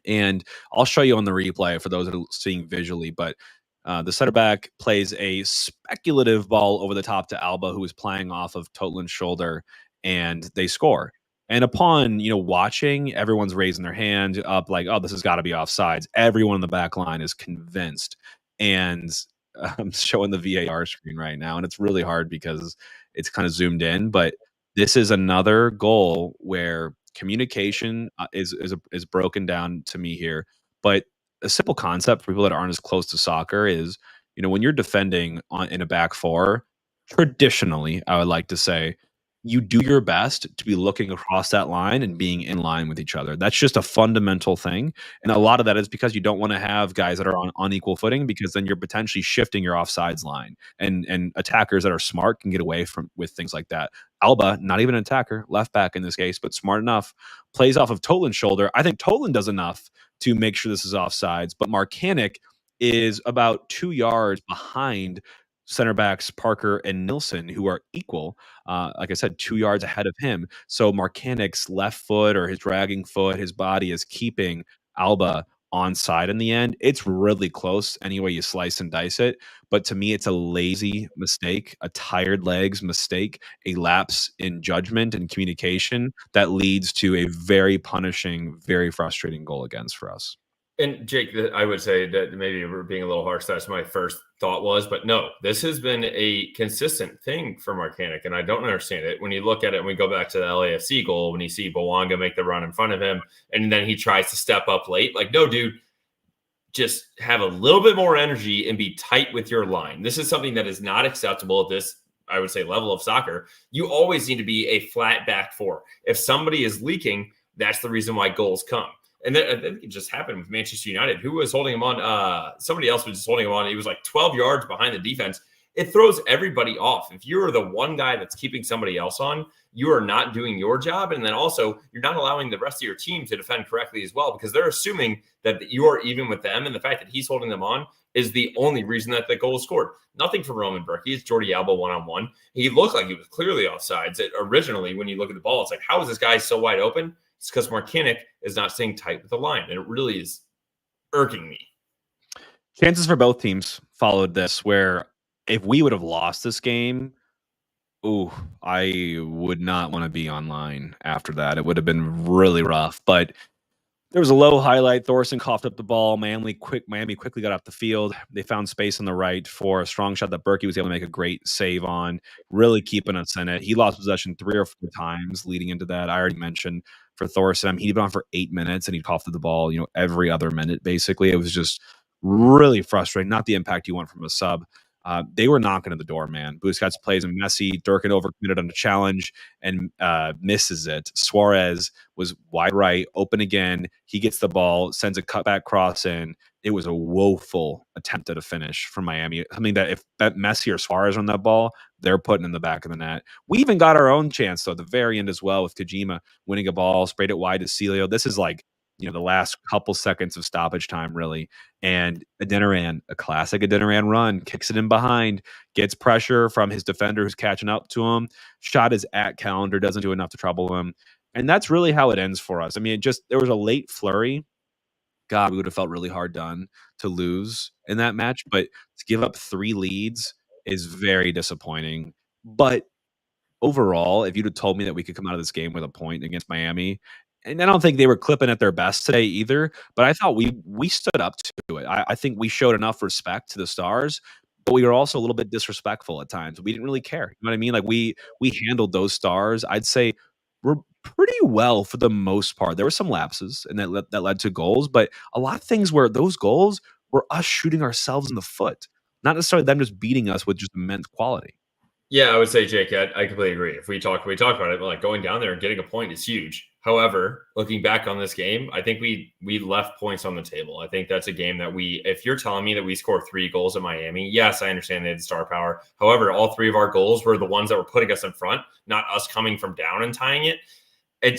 S1: And I'll show you on the replay for those that are seeing visually, but the center back plays a speculative ball over the top to Alba, who is playing off of Totland's shoulder, and they score. And upon, watching, everyone's raising their hand up like, oh, this has got to be offsides. Everyone in the back line is convinced. And I'm showing the VAR screen right now, and it's really hard because it's kind of zoomed in, but this is another goal where communication is broken down to me here. But a simple concept for people that aren't as close to soccer is, when you're defending in a back four, traditionally, I would like to say, you do your best to be looking across that line and being in line with each other. That's just a fundamental thing. And a lot of that is because you don't want to have guys that are on unequal footing, because then you're potentially shifting your offsides line. And attackers that are smart can get away from with things like that. Alba, not even an attacker, left back in this case, but smart enough, plays off of Tolan's shoulder. I think Tolan does enough to make sure this is offsides, but Marcanic is about 2 yards behind center backs Parker and Nilsson, who are equal. Like I said, 2 yards ahead of him. So Marcanic's left foot, or his dragging foot, his body is keeping Alba onside in the end. It's really close any way you slice and dice it. But to me, it's a lazy mistake, a tired legs mistake, a lapse in judgment and communication that leads to a very punishing, very frustrating goal against for us.
S2: And Jake, I would say that maybe we're being a little harsh. That's my first thought was, but no, this has been a consistent thing for Marcanic, and I don't understand it. When you look at it, and we go back to the LAFC goal, when you see Bowanga make the run in front of him, and then he tries to step up late, like, no, dude, just have a little bit more energy and be tight with your line. This is something that is not acceptable at this, I would say, level of soccer. You always need to be a flat back four. If somebody is leaking, that's the reason why goals come. And then I think it just happened with Manchester United. Who was holding him on? Somebody else was just holding him on. He was like 12 yards behind the defense. It throws everybody off. If you're the one guy that's keeping somebody else on, you are not doing your job. And then also, you're not allowing the rest of your team to defend correctly as well, because they're assuming that you are even with them. And the fact that he's holding them on is the only reason that the goal is scored. Nothing from Roman Berkey. It's Jordi Alba one-on-one. He looked like he was clearly offsides. Originally, when you look at the ball, it's like, how is this guy so wide open? It's because Marcanic is not staying tight with the line, and it really is irking me.
S1: Chances for both teams followed this, where if we would have lost this game, I would not want to be online after that. It would have been really rough. But there was a low highlight. Thorson coughed up the ball. Miami quickly got off the field. They found space on the right for a strong shot that Berkey was able to make a great save on, really keeping us in it. He lost possession 3 or 4 times leading into that. I already mentioned for Thorson, he'd been on for 8 minutes and he coughed up the ball, every other minute, basically. It was just really frustrating. Not the impact you want from a sub. They were knocking at the door, man. Busquets plays a messy. Durkin overcommitted on a challenge and misses it. Suarez was wide right, open again. He gets the ball, sends a cutback cross in. It was a woeful attempt at a finish from Miami. Something that if Messi or Suarez on that ball, they're putting in the back of the net. We even got our own chance, though, at the very end as well, with Kojima winning a ball, sprayed it wide to Celio. This is like, the last couple seconds of stoppage time, really. And Adeniran, a classic Adeniran run, kicks it in behind, gets pressure from his defender who's catching up to him. Shot is at calendar, doesn't do enough to trouble him. And that's really how it ends for us. I mean, there was a late flurry. God, we would have felt really hard done to lose in that match. But to give up 3 leads is very disappointing. But overall, if you'd have told me that we could come out of this game with a point against Miami, and I don't think they were clipping at their best today either, but I thought we stood up to it. I think we showed enough respect to the Stars, but we were also a little bit disrespectful at times. We didn't really care. You know what I mean? Like we handled those Stars, I'd say, we're pretty well for the most part. There were some lapses and that led to goals, but a lot of things where those goals were us shooting ourselves in the foot, not necessarily them just beating us with just immense quality.
S2: Yeah, I would say, Jake, I completely agree. If we talk about it, like going down there and getting a point is huge. However, looking back on this game, I think we left points on the table. I think that's a game that if you're telling me that we scored 3 goals at Miami, yes, I understand they had star power. However, all 3 of our goals were the ones that were putting us in front, not us coming from down and tying it.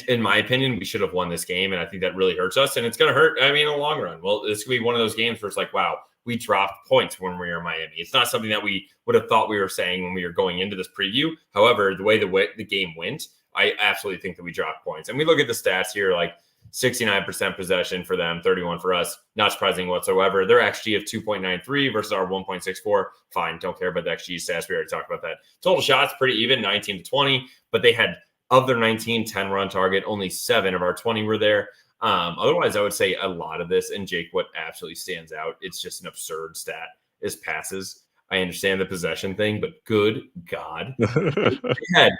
S2: In my opinion, we should have won this game, and I think that really hurts us, and it's going to hurt, in the long run. Well, this could be one of those games where it's like, wow, we dropped points when we were in Miami. It's not something that we would have thought we were saying when we were going into this preview. However, the way the game went, I absolutely think that we dropped points. And we look at the stats here, like 69% possession for them, 31 for us. Not surprising whatsoever. Their XG of 2.93 versus our 1.64. Fine, don't care about the XG stats. We already talked about that. Total shots, pretty even, 19 to 20. But they had, of their 19, 10 run target. Only 7 of our 20 were there. Otherwise, I would say a lot of this, and Jake, what absolutely stands out, it's just an absurd stat, is passes. I understand the possession thing, but good God. We had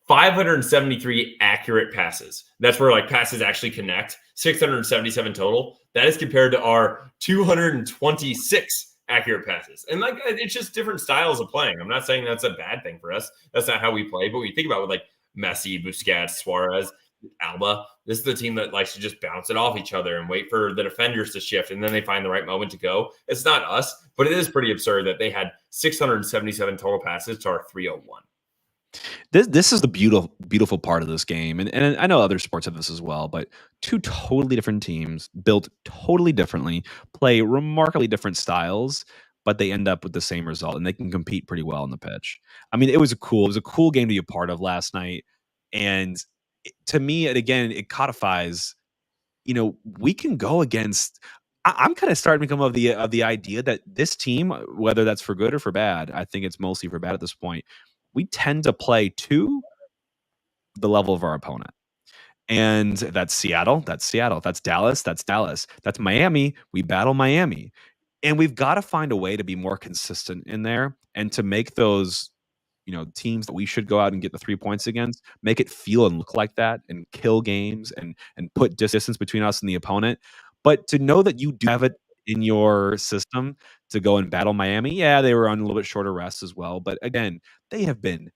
S2: 573 accurate passes. That's where like passes actually connect. 677 total. That is compared to our 226 accurate passes. And like it's just different styles of playing. I'm not saying that's a bad thing for us. That's not how we play. But when you think about it with like Messi, Busquets, Suarez, Alba, this is the team that likes to just bounce it off each other and wait for the defenders to shift, and then they find the right moment to go. It's not us, but it is pretty absurd that they had 677 total passes to our 301.
S1: This is the beautiful part of this game, and I know other sports have this as well, but two totally different teams built totally differently, play remarkably different styles, but they end up with the same result, and they can compete pretty well on the pitch. I mean, it was a cool game to be a part of last night, and to me, it codifies. We can go against. I'm kind of starting to come of the idea that this team, whether that's for good or for bad, I think it's mostly for bad at this point. We tend to play to the level of our opponent. And that's Seattle. That's Seattle. That's Dallas. That's Dallas. That's Miami. We battle Miami. And we've got to find a way to be more consistent in there and to make those, teams that we should go out and get the 3 points against, make it feel and look like that and kill games and put distance between us and the opponent. But to know that you do have it in your system to go and battle Miami, yeah, they were on a little bit shorter rest as well. But again, they have been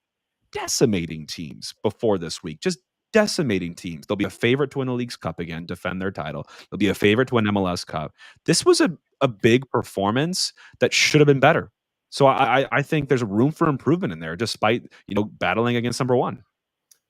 S1: decimating teams before this week, just decimating teams. They'll be a favorite to win the League's Cup again, defend their title. They'll be a favorite to win MLS Cup. This was a big performance that should have been better. So I think there's room for improvement in there, despite battling against number one.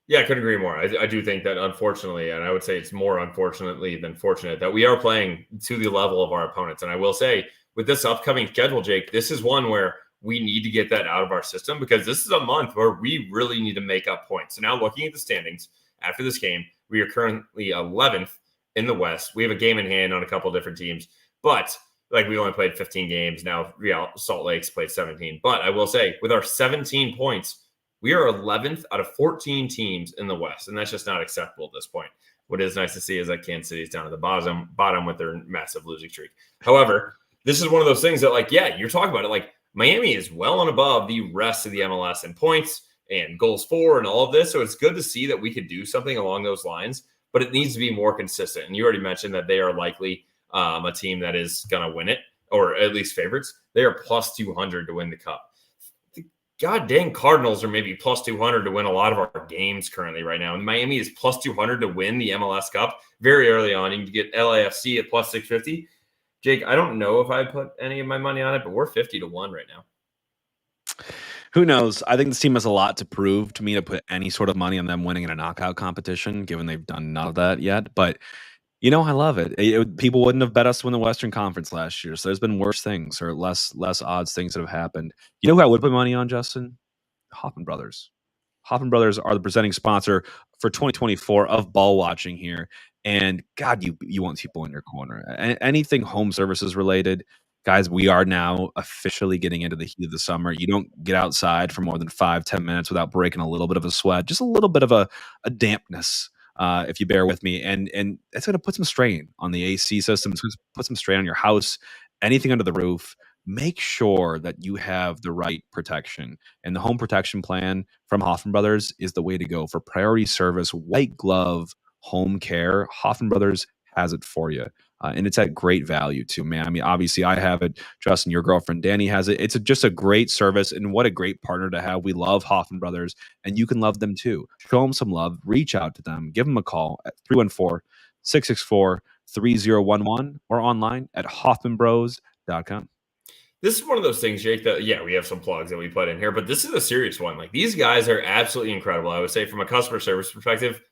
S2: Yeah, I couldn't agree more. I do think that, unfortunately, and I would say it's more unfortunately than fortunate, that we are playing to the level of our opponents. And I will say, with this upcoming schedule, Jake, this is one where we need to get that out of our system, because this is a month where we really need to make up points. So now, looking at the standings after this game, we are currently 11th in the West. We have a game in hand on a couple of different teams, but like we only played 15 games. Now, Real Salt Lake's played 17. But I will say, with our 17 points, we are 11th out of 14 teams in the West, and that's just not acceptable at this point. What is nice to see is that Kansas City is down at the bottom with their massive losing streak. However, this is one of those things that, like, yeah, you're talking about it. Like, Miami is well and above the rest of the MLS in points and goals for and all of this. So it's good to see that we could do something along those lines, but it needs to be more consistent. And you already mentioned that they are likely a team that is going to win it, or at least favorites. They are plus 200 to win the Cup. God dang Cardinals are maybe plus 200 to win a lot of our games currently right now. And Miami is plus 200 to win the MLS Cup very early on. You can get LAFC at plus 650. Jake, I don't know if I put any of my money on it, but we're 50 to 1 right now.
S1: Who knows? I think this team has a lot to prove to me to put any sort of money on them winning in a knockout competition, given they've done none of that yet. But I love it. People wouldn't have bet us to win the Western Conference last year, so there's been worse things or less odds things that have happened. You know who I would put money on, Justin? Hoffman Brothers. Hoffman Brothers are the presenting sponsor for 2024 of Ball Watching here. And God, you want people in your corner. Anything home services related, guys, we are now officially getting into the heat of the summer. You don't get outside for more than 5-10 minutes without breaking a little bit of a sweat, just a little bit of a dampness. If you bear with me, and it's going to put some strain on the AC system. It's going to put some strain on your house, anything under the roof. Make sure that you have the right protection, and the home protection plan from Hoffman Brothers is the way to go for priority service, white glove home care. Hoffman Brothers has it for you. And it's at great value too, man. I mean, obviously I have it. Justin, your girlfriend Danny has it. It's just a great service, and what a great partner to have. We love Hoffman Brothers, and you can love them too. Show them some love. Reach out to them. Give them a call at 314-664-3011 or online at hoffmanbros.com.
S2: This is one of those things, Jake, that, yeah, we have some plugs that we put in here, but this is a serious one. Like, these guys are absolutely incredible. I would say from a customer service perspective,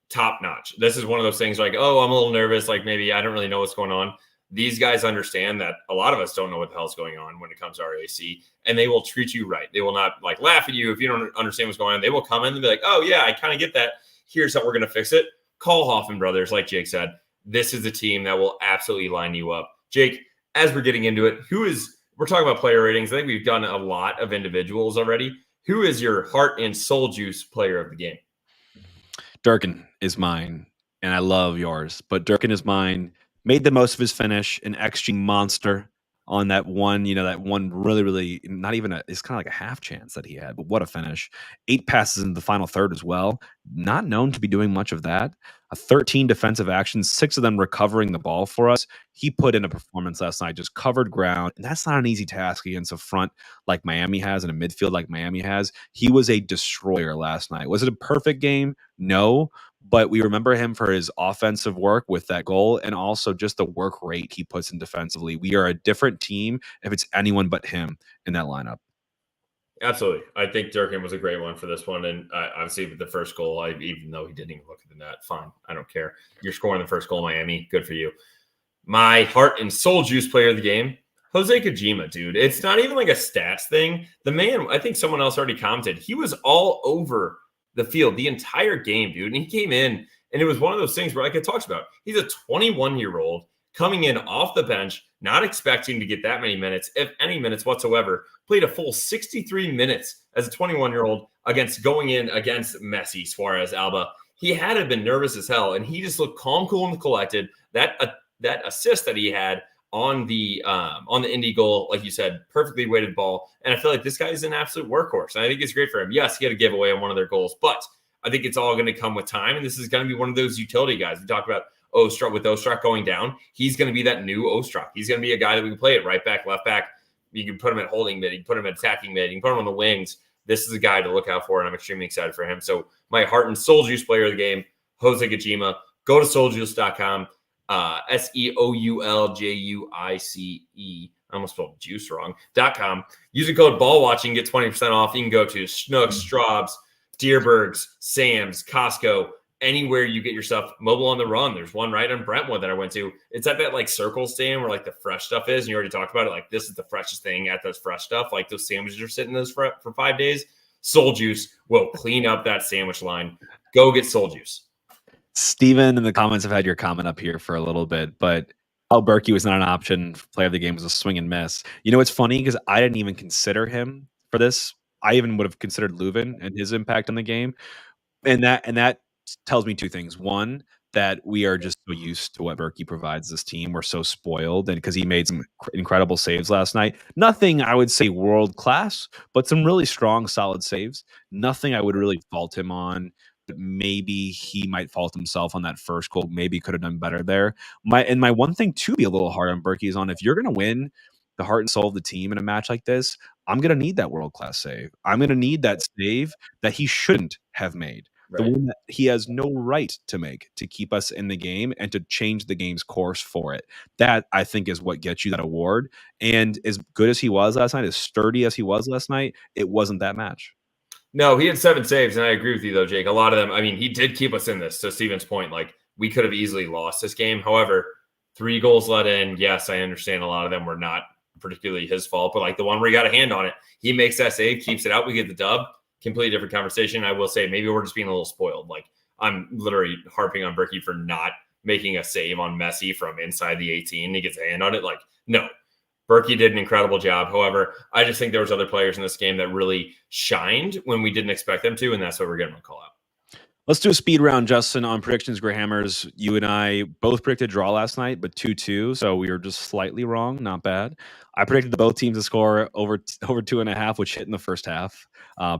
S2: top notch. This is one of those things like, oh, I'm a little nervous. Like, maybe I don't really know what's going on. These guys understand that a lot of us don't know what the hell's going on when it comes to our AC, and they will treat you right. They will not like laugh at you if you don't understand what's going on. They will come in and be like, oh yeah, I kind of get that. Here's how we're going to fix it. Call Hoffman Brothers. Like Jake said, this is a team that will absolutely line you up. Jake, as we're getting into it, we're talking about player ratings. I think we've done a lot of individuals already. Who is your heart and soul juice player of the game?
S1: Durkin is mine, and I love yours, but Durkin is mine. Made the most of his finish, an XG monster on that one, that one really, really not even it's kind of like a half chance that he had, but what a finish. 8 passes in the final third as well. Not known to be doing much of that. 13 defensive actions, 6 of them recovering the ball for us. He put in a performance last night, just covered ground. And that's not an easy task against a front like Miami has and a midfield like Miami has. He was a destroyer last night. Was it a perfect game? No. But we remember him for his offensive work with that goal and also just the work rate he puts in defensively. We are a different team if it's anyone but him in that lineup.
S2: Absolutely. I think Durkin was a great one for this one. And obviously with the first goal, even though he didn't even look at the net, fine. I don't care. You're scoring the first goal, Miami. Good for you. My heart and soul juice player of the game, Jose Kojima, dude. It's not even like a stats thing. The man, I think someone else already commented, he was all over the field the entire game, dude. And he came in, and it was one of those things where, like it talks about, he's a 21-year-old coming in off the bench, not expecting to get that many minutes, if any minutes whatsoever, played a full 63 minutes as a 21-year-old going in against Messi, Suarez, Alba. He had to have been nervous as hell, and he just looked calm, cool, and collected. That assist that he had on the Indy goal, like you said, perfectly weighted ball. And I feel like this guy is an absolute workforce. And I think it's great for him. Yes, he had a giveaway on one of their goals, but I think it's all going to come with time. And this is going to be one of those utility guys. We talked about Ostrak going down. He's going to be that new Ostrak. He's going to be a guy that we can play at right back, left back. You can put him at holding mid. You can put him at attacking mid. You can put him on the wings. This is a guy to look out for, and I'm extremely excited for him. So my heart and soul juice player of the game, Jose Kojima. Go to souljuice.com. SEOULJUICE. I almost spelled juice wrong.com. Using code BALLWATCH, get 20% off. You can go to Schnucks, Straub's, Deerberg's, Sam's, Costco, anywhere you get yourself mobile on the run. There's one right on Brentwood that I went to. It's at that like circle stand where like the fresh stuff is. And you already talked about it. Like this is the freshest thing at those fresh stuff. Like those sandwiches are sitting those for 5 days. Soul Juice will clean up that sandwich line. Go get Soul Juice.
S1: Steven in the comments have had your comment up here for a little bit, but Berkey was not an option. Play of the game was a swing and miss. It's funny because I didn't even consider him for this. I even would have considered Leuven and his impact on the game. And that tells me 2 things. One, that we are just so used to what Berkey provides this team. We're so spoiled, and because he made some incredible saves last night. Nothing I would say world class, but some really strong, solid saves. Nothing I would really fault him on. But maybe he might fault himself on that first goal. Maybe could have done better there. My one thing to be a little hard on Berkey is on if you're going to win the heart and soul of the team in a match like this, I'm going to need that world-class save. I'm going to need that save that he shouldn't have made. Right. The one that he has no right to make to keep us in the game and to change the game's course for it. That, I think, is what gets you that award. And as good as he was last night, as sturdy as he was last night, it wasn't that match.
S2: No, he had 7 saves, and I agree with you, though, Jake. A lot of them, I mean, he did keep us in this. To Steven's point, like, we could have easily lost this game. However, 3 goals let in. Yes, I understand a lot of them were not particularly his fault, but, like, the one where he got a hand on it, he makes that save, keeps it out, we get the dub. Completely different conversation. I will say maybe we're just being a little spoiled. Like, I'm literally harping on Berkey for not making a save on Messi from inside the 18. He gets a hand on it. Like, no. Berkey did an incredible job. However, I just think there was other players in this game that really shined when we didn't expect them to, and that's what we're going to call out.
S1: Let's do a speed round, Justin, on predictions. Greyhammers, you and I both predicted draw last night, but 2-2, so we were just slightly wrong. Not bad. I predicted the both teams to score over 2.5, which hit in the first half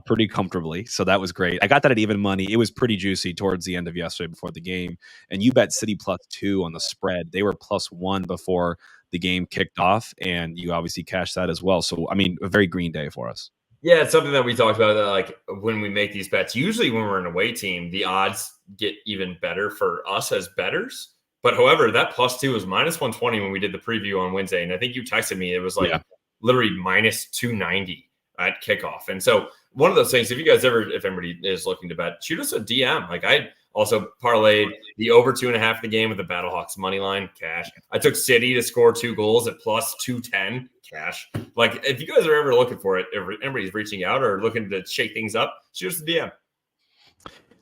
S1: pretty comfortably, so that was great. I got that at even money. It was pretty juicy towards the end of yesterday before the game, and you bet City +2 on the spread. They were +1 before the game kicked off, and you obviously cashed that as well. So, I mean, a very green day for us.
S2: Yeah, it's something that we talked about, that, like, when we make these bets, usually when we're an away team, the odds get even better for us as bettors. But however, that +2 was -120 when we did the preview on Wednesday. And I think you texted me, it was like literally -290 at kickoff. And so one of those things, if anybody is looking to bet, shoot us a DM. Like, I also parlayed the over 2.5 the game with the Battlehawks money line, cash. I took City to score 2 goals at +210, cash. Like, if you guys are ever looking for it, if anybody's reaching out or looking to shake things up, shoot us a DM.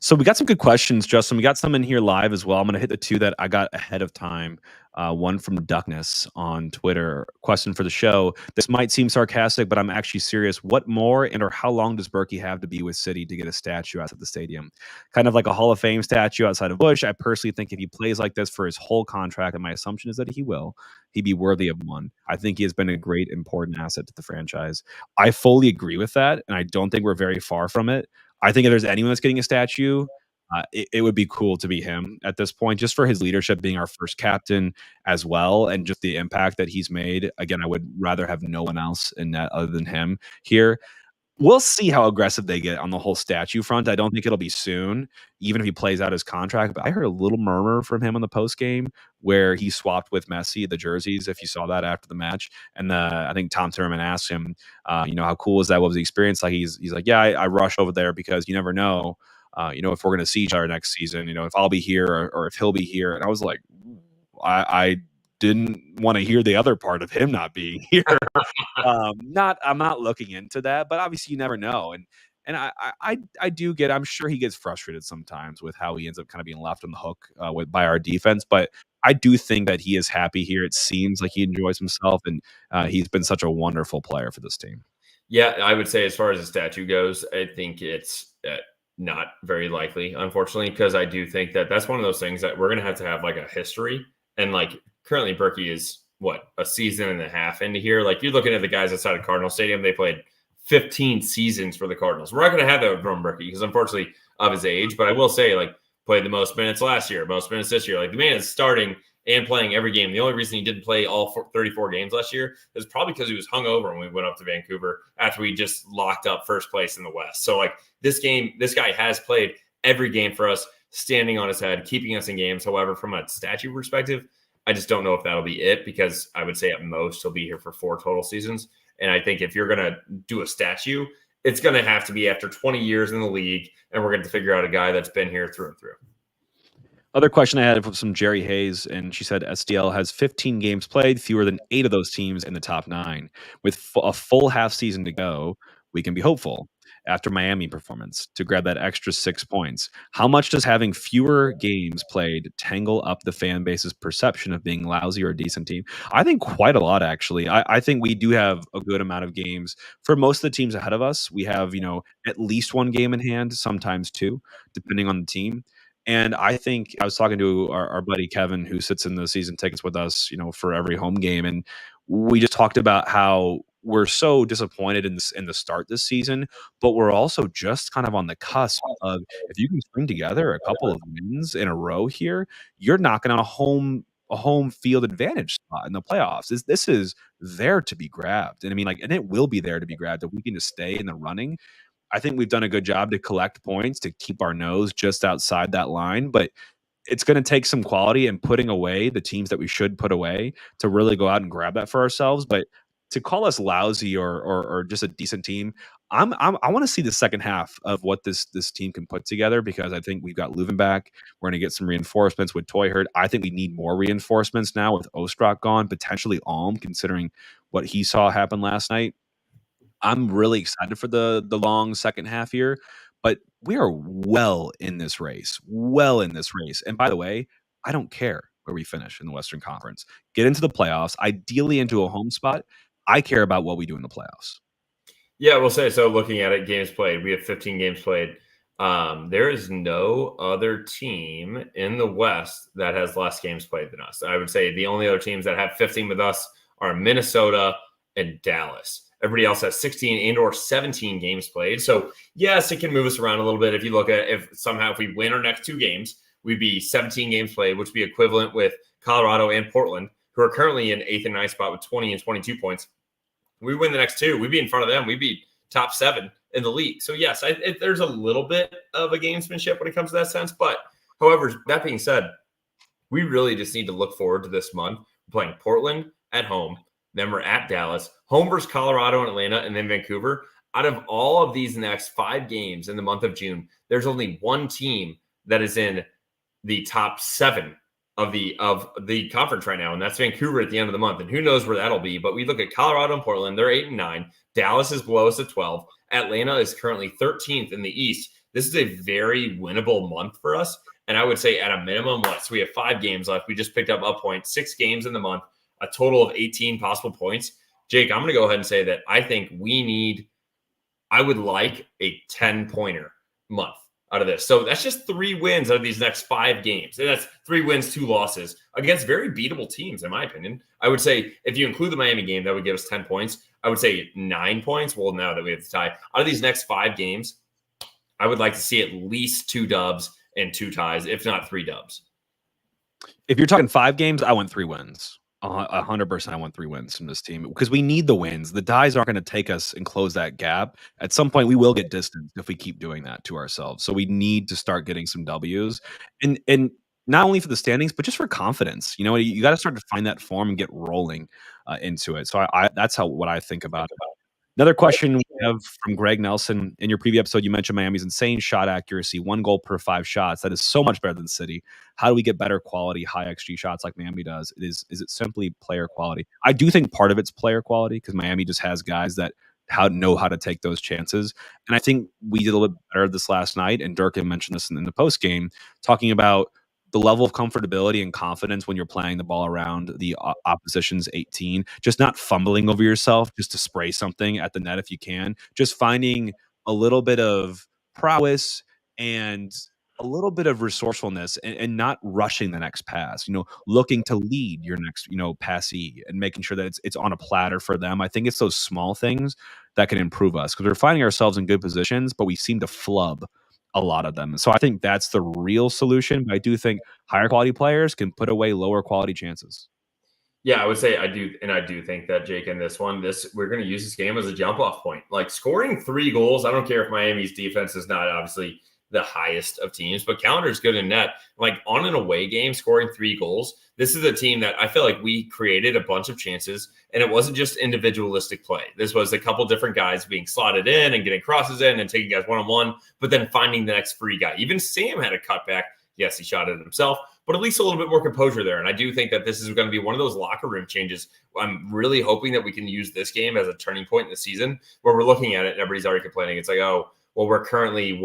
S1: So we got some good questions, Justin. We got some in here live as well. I'm going to hit the two that I got ahead of time. One from Duckness on Twitter. Question for the show. This might seem sarcastic, but I'm actually serious. What more and or how long does Berkey have to be with City to get a statue outside the stadium? Kind of like a Hall of Fame statue outside of Bush. I personally think if he plays like this for his whole contract, and my assumption is that he will, he'd be worthy of one. I think he has been a great, important asset to the franchise. I fully agree with that, and I don't think we're very far from it. I think if there's anyone that's getting a statue, it would be cool to be him at this point, just for his leadership, being our first captain as well, and just the impact that he's made. Again, I would rather have no one else in that other than him here. We'll see how aggressive they get on the whole statue front. I don't think it'll be soon, even if he plays out his contract. But I heard a little murmur from him on the post game where he swapped with Messi the jerseys. If you saw that after the match, and I think Tom Thurman asked him, how cool was that? What was the experience like? He's like, yeah, I rush over there because you never know, if we're going to see each other next season. If I'll be here or if he'll be here. And I was like, I didn't want to hear the other part of him not being here. I'm not looking into that, but obviously you never know. And I do get, I'm sure he gets frustrated sometimes with how he ends up kind of being left on the hook by our defense. But I do think that he is happy here. It seems like he enjoys himself, and he's been such a wonderful player for this team.
S2: Yeah, I would say as far as the statue goes, I think it's not very likely, unfortunately, because I do think that that's one of those things that we're going to have like a history. And like currently Berkey is a season and a half into here. Like you're looking at the guys outside of Cardinal Stadium, they played 15 seasons for the Cardinals. We're not going to have that from Berkey because unfortunately of his age, but I will say like played the most minutes last year, most minutes this year. Like the man is starting and playing every game. The only reason he didn't play all 34 games last year is probably because he was hungover when we went up to Vancouver after we just locked up first place in the West. So like this guy has played every game for us, standing on his head, keeping us in games. However, from a statue perspective, I just don't know if that'll be it, because I would say at most he'll be here for 4 total seasons. And I think if you're going to do a statue, it's going to have to be after 20 years in the league, and we're going to figure out a guy that's been here through and through.
S1: Other question I had from Jerry Hayes, and she said SDL has 15 games played, fewer than 8 of those teams in the top 9. With a full half season to go, we can be hopeful after Miami performance to grab that extra 6 points. How much does having fewer games played tangle up the fan base's perception of being lousy or a decent team? I think quite a lot, actually. I think we do have a good amount of games. For most of the teams ahead of us, we have, at least 1 game in hand, sometimes 2, depending on the team. And I think I was talking to our buddy Kevin, who sits in the season tickets with us, for every home game. And we just talked about how we're so disappointed in the start this season, but we're also just kind of on the cusp of, if you can string together a couple of wins in a row here, you're knocking on a home field advantage spot in the playoffs. This is there to be grabbed. And I mean, and it will be there to be grabbed if we can just stay in the running. I think we've done a good job to collect points to keep our nose just outside that line, but it's going to take some quality and putting away the teams that we should put away to really go out and grab that for ourselves. But to call us lousy or just a decent team, I want to see the second half of what this team can put together, because I think we've got Leuven back. We're going to get some reinforcements with Toyherd. I think we need more reinforcements now with Ostrak gone, potentially Alm, considering what he saw happen last night. I'm really excited for the long second half here, but we are well in this race. And by the way, I don't care where we finish in the Western Conference. Get into the playoffs, ideally into a home spot. I care about what we do in the playoffs.
S2: Yeah, we'll say so. Looking at it, games played, we have 15 games played. There is no other team in the West that has less games played than us. I would say the only other teams that have 15 with us are Minnesota and Dallas. Everybody else has 16 and or 17 games played. So, yes, it can move us around a little bit. If you look at if we win our next 2 games, we'd be 17 games played, which would be equivalent with Colorado and Portland, who are currently in 8th and 9th spot with 20 and 22 points. We win the next 2, we'd be in front of them. We'd be top 7 in the league. So, yes, there's a little bit of a gamesmanship when it comes to that sense. But, however, that being said, we really just need to look forward to this month. We're playing Portland at home. Then we're at Dallas, home versus Colorado and Atlanta, and then Vancouver. Out of all of these next 5 games in the month of June, there's only one team that is in the top 7 of the conference right now, and that's Vancouver at the end of the month. And who knows where that'll be? But we look at Colorado and Portland; they're 8 and 9. Dallas is below us at 12. Atlanta is currently 13th in the East. This is a very winnable month for us. And I would say at a minimum, so we have 5 games left. We just picked up a point, 6 games in the month, a total of 18 possible points. Jake, I'm going to go ahead and say that I think I would like a 10-pointer month out of this. So that's just 3 wins out of these next 5 games. And that's 3 wins, 2 losses against very beatable teams, in my opinion. I would say if you include the Miami game, that would give us 10 points. I would say 9 points. Well, now that we have the tie, out of these next 5 games, I would like to see at least 2 dubs and 2 ties, if not 3 dubs.
S1: If you're talking 5 games, I want 3 wins. 100%, I want 3 wins from this team because we need the wins. The ties aren't going to take us and close that gap. At some point, we will get distanced if we keep doing that to ourselves. So we need to start getting some W's, and not only for the standings, but just for confidence. You know, you got to start to find that form and get rolling into it. So that's what I think about it. Another question we have from Greg Nelson. In your preview episode, you mentioned Miami's insane shot accuracy, 1 goal per 5 shots. That is so much better than City. How do we get better quality, high XG shots like Miami does? Is it simply player quality? I do think part of it's player quality because Miami just has guys that know how to take those chances. And I think we did a little bit better this last night. And Durkin mentioned this in the post game, talking about the level of comfortability and confidence when you're playing the ball around the opposition's 18, just not fumbling over yourself just to spray something at the net if you can, just finding a little bit of prowess and a little bit of resourcefulness and not rushing the next pass, looking to lead your next, passee and making sure that it's on a platter for them. I think it's those small things that can improve us because we're finding ourselves in good positions, but we seem to flub a lot of them. So I think that's the real solution. But I do think higher quality players can put away lower quality chances.
S2: Yeah, I would say I do. And I do think that, Jake, in this one, we're going to use this game as a jump off point. Like scoring 3 goals. I don't care if Miami's defense is not obviously the highest of teams, but Calendar's good in net. Like on an away game, scoring 3 goals. This is a team that I feel like we created a bunch of chances, and it wasn't just individualistic play. This was a couple different guys being slotted in and getting crosses in and taking guys one-on-one, but then finding the next free guy. Even Sam had a cutback. Yes, he shot it himself, but at least a little bit more composure there. And I do think that this is going to be one of those locker room changes. I'm really hoping that we can use this game as a turning point in the season where we're looking at it and everybody's already complaining. It's like, oh, well, we're currently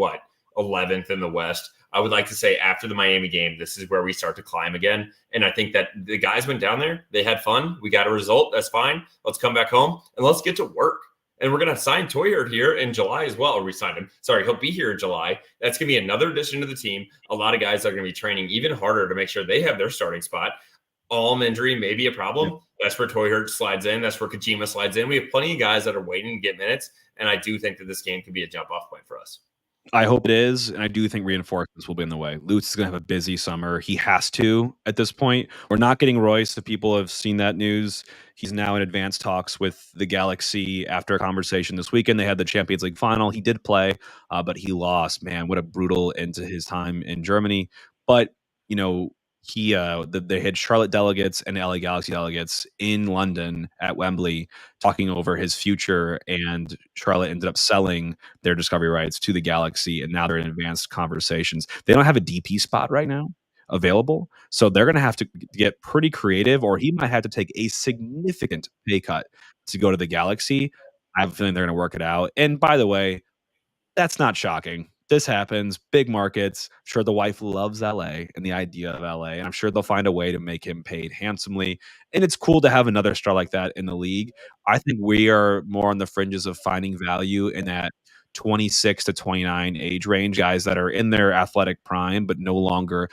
S2: 11th in the West. I would like to say after the Miami game, this is where we start to climb again. And I think that the guys went down there. They had fun. We got a result. That's fine. Let's come back home and let's get to work. And we're going to sign Toyard here in July as well. Or we signed him. Sorry, he'll be here in July. That's going to be another addition to the team. A lot of guys are going to be training even harder to make sure they have their starting spot. Alm injury may be a problem. Yeah. That's where Toyard slides in. That's where Kojima slides in. We have plenty of guys that are waiting to get minutes. And I do think that this game could be a jump-off point for us.
S1: I hope it is, and I do think reinforcements will be in the way. Lutz is going to have a busy summer. He has to at this point. We're not getting Royce. If people have seen that news, he's now in advanced talks with the Galaxy after a conversation this weekend. They had the Champions League final. He did play, but he lost. Man, what a brutal end to his time in Germany. But, they had Charlotte delegates and LA Galaxy delegates in London at Wembley talking over his future, and Charlotte ended up selling their discovery rights to the Galaxy, and now they're in advanced conversations. They don't have a DP spot right now available, so they're going to have to get pretty creative, or he might have to take a significant pay cut to go to the Galaxy. I have a feeling they're going to work it out. And by the way, that's not shocking. This happens. Big markets. I'm sure the wife loves LA and the idea of LA. And I'm sure they'll find a way to make him paid handsomely. And it's cool to have another star like that in the league. I think we are more on the fringes of finding value in that 26 to 29 age range, guys that are in their athletic prime, but no longer,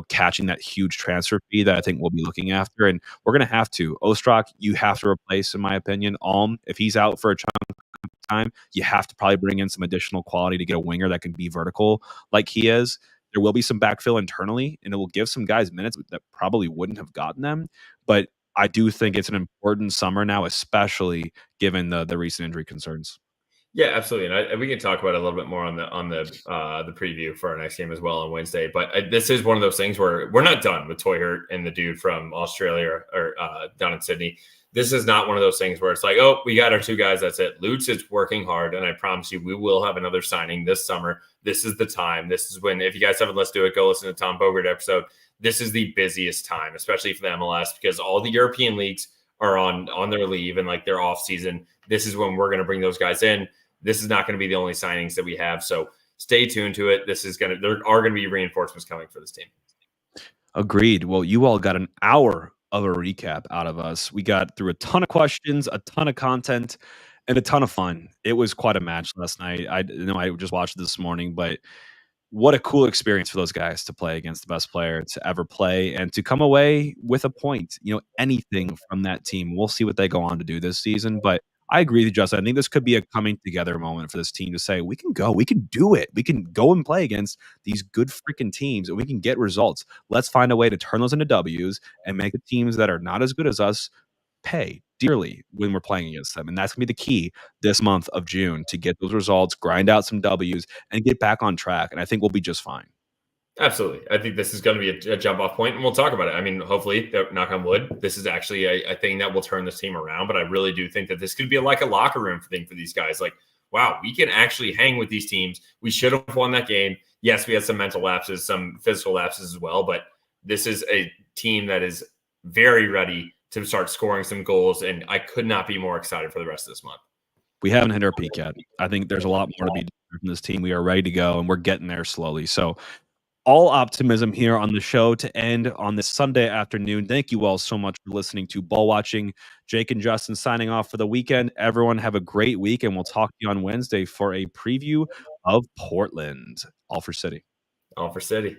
S1: catching that huge transfer fee that I think we'll be looking after. And we're going to have to. Ostrak, you have to replace, in my opinion. Alm, if he's out for a chunk time, you have to probably bring in some additional quality to get a winger that can be vertical like he is. There will be some backfill internally, and it will give some guys minutes that probably wouldn't have gotten them. But I do think it's an important summer now, especially given the recent injury concerns.
S2: Yeah, absolutely, and we can talk about it a little bit more on the preview for our next game as well on Wednesday. But this is one of those things where we're not done with Toyhurt and the dude from Australia or down in Sydney. This is not one of those things where it's like, oh, we got our 2 guys. That's it. Lutz is working hard, and I promise you, we will have another signing this summer. This is the time. This is when, if you guys haven't listened to it, go listen to Tom Bogert episode. This is the busiest time, especially for the MLS, because all the European leagues are on their leave and like their off season. This is when we're going to bring those guys in. This is not going to be the only signings that we have. So stay tuned to it. There are going to be reinforcements coming for this team.
S1: Agreed. Well, you all got an hour of a recap out of us. We got through a ton of questions, a ton of content, and a ton of fun. It was quite a match last night. I know I just watched it this morning, but what a cool experience for those guys to play against the best player to ever play and to come away with a point. Anything from that team. We'll see what they go on to do this season, but I agree with you, Justin. I think this could be a coming together moment for this team to say, we can do it. We can go and play against these good freaking teams and we can get results. Let's find a way to turn those into W's and make the teams that are not as good as us pay dearly when we're playing against them. And that's going to be the key this month of June to get those results, grind out some W's, and get back on track. And I think we'll be just fine.
S2: Absolutely. I think this is going to be a jump off point, and we'll talk about it. I mean, hopefully, knock on wood, this is actually a thing that will turn this team around. But I really do think that this could be like a locker room thing for these guys. Like, wow, we can actually hang with these teams. We should have won that game. Yes, we had some mental lapses, some physical lapses as well. But this is a team that is very ready to start scoring some goals. And I could not be more excited for the rest of this month.
S1: We haven't hit our peak yet. I think there's a lot more to be done from this team. We are ready to go, and we're getting there slowly. So all optimism here on the show to end on this Sunday afternoon. Thank you all so much for listening to Ball Watching. Jake and Justin signing off for the weekend. Everyone have a great week, and we'll talk to you on Wednesday for a preview of Portland. All for City.
S2: All for City.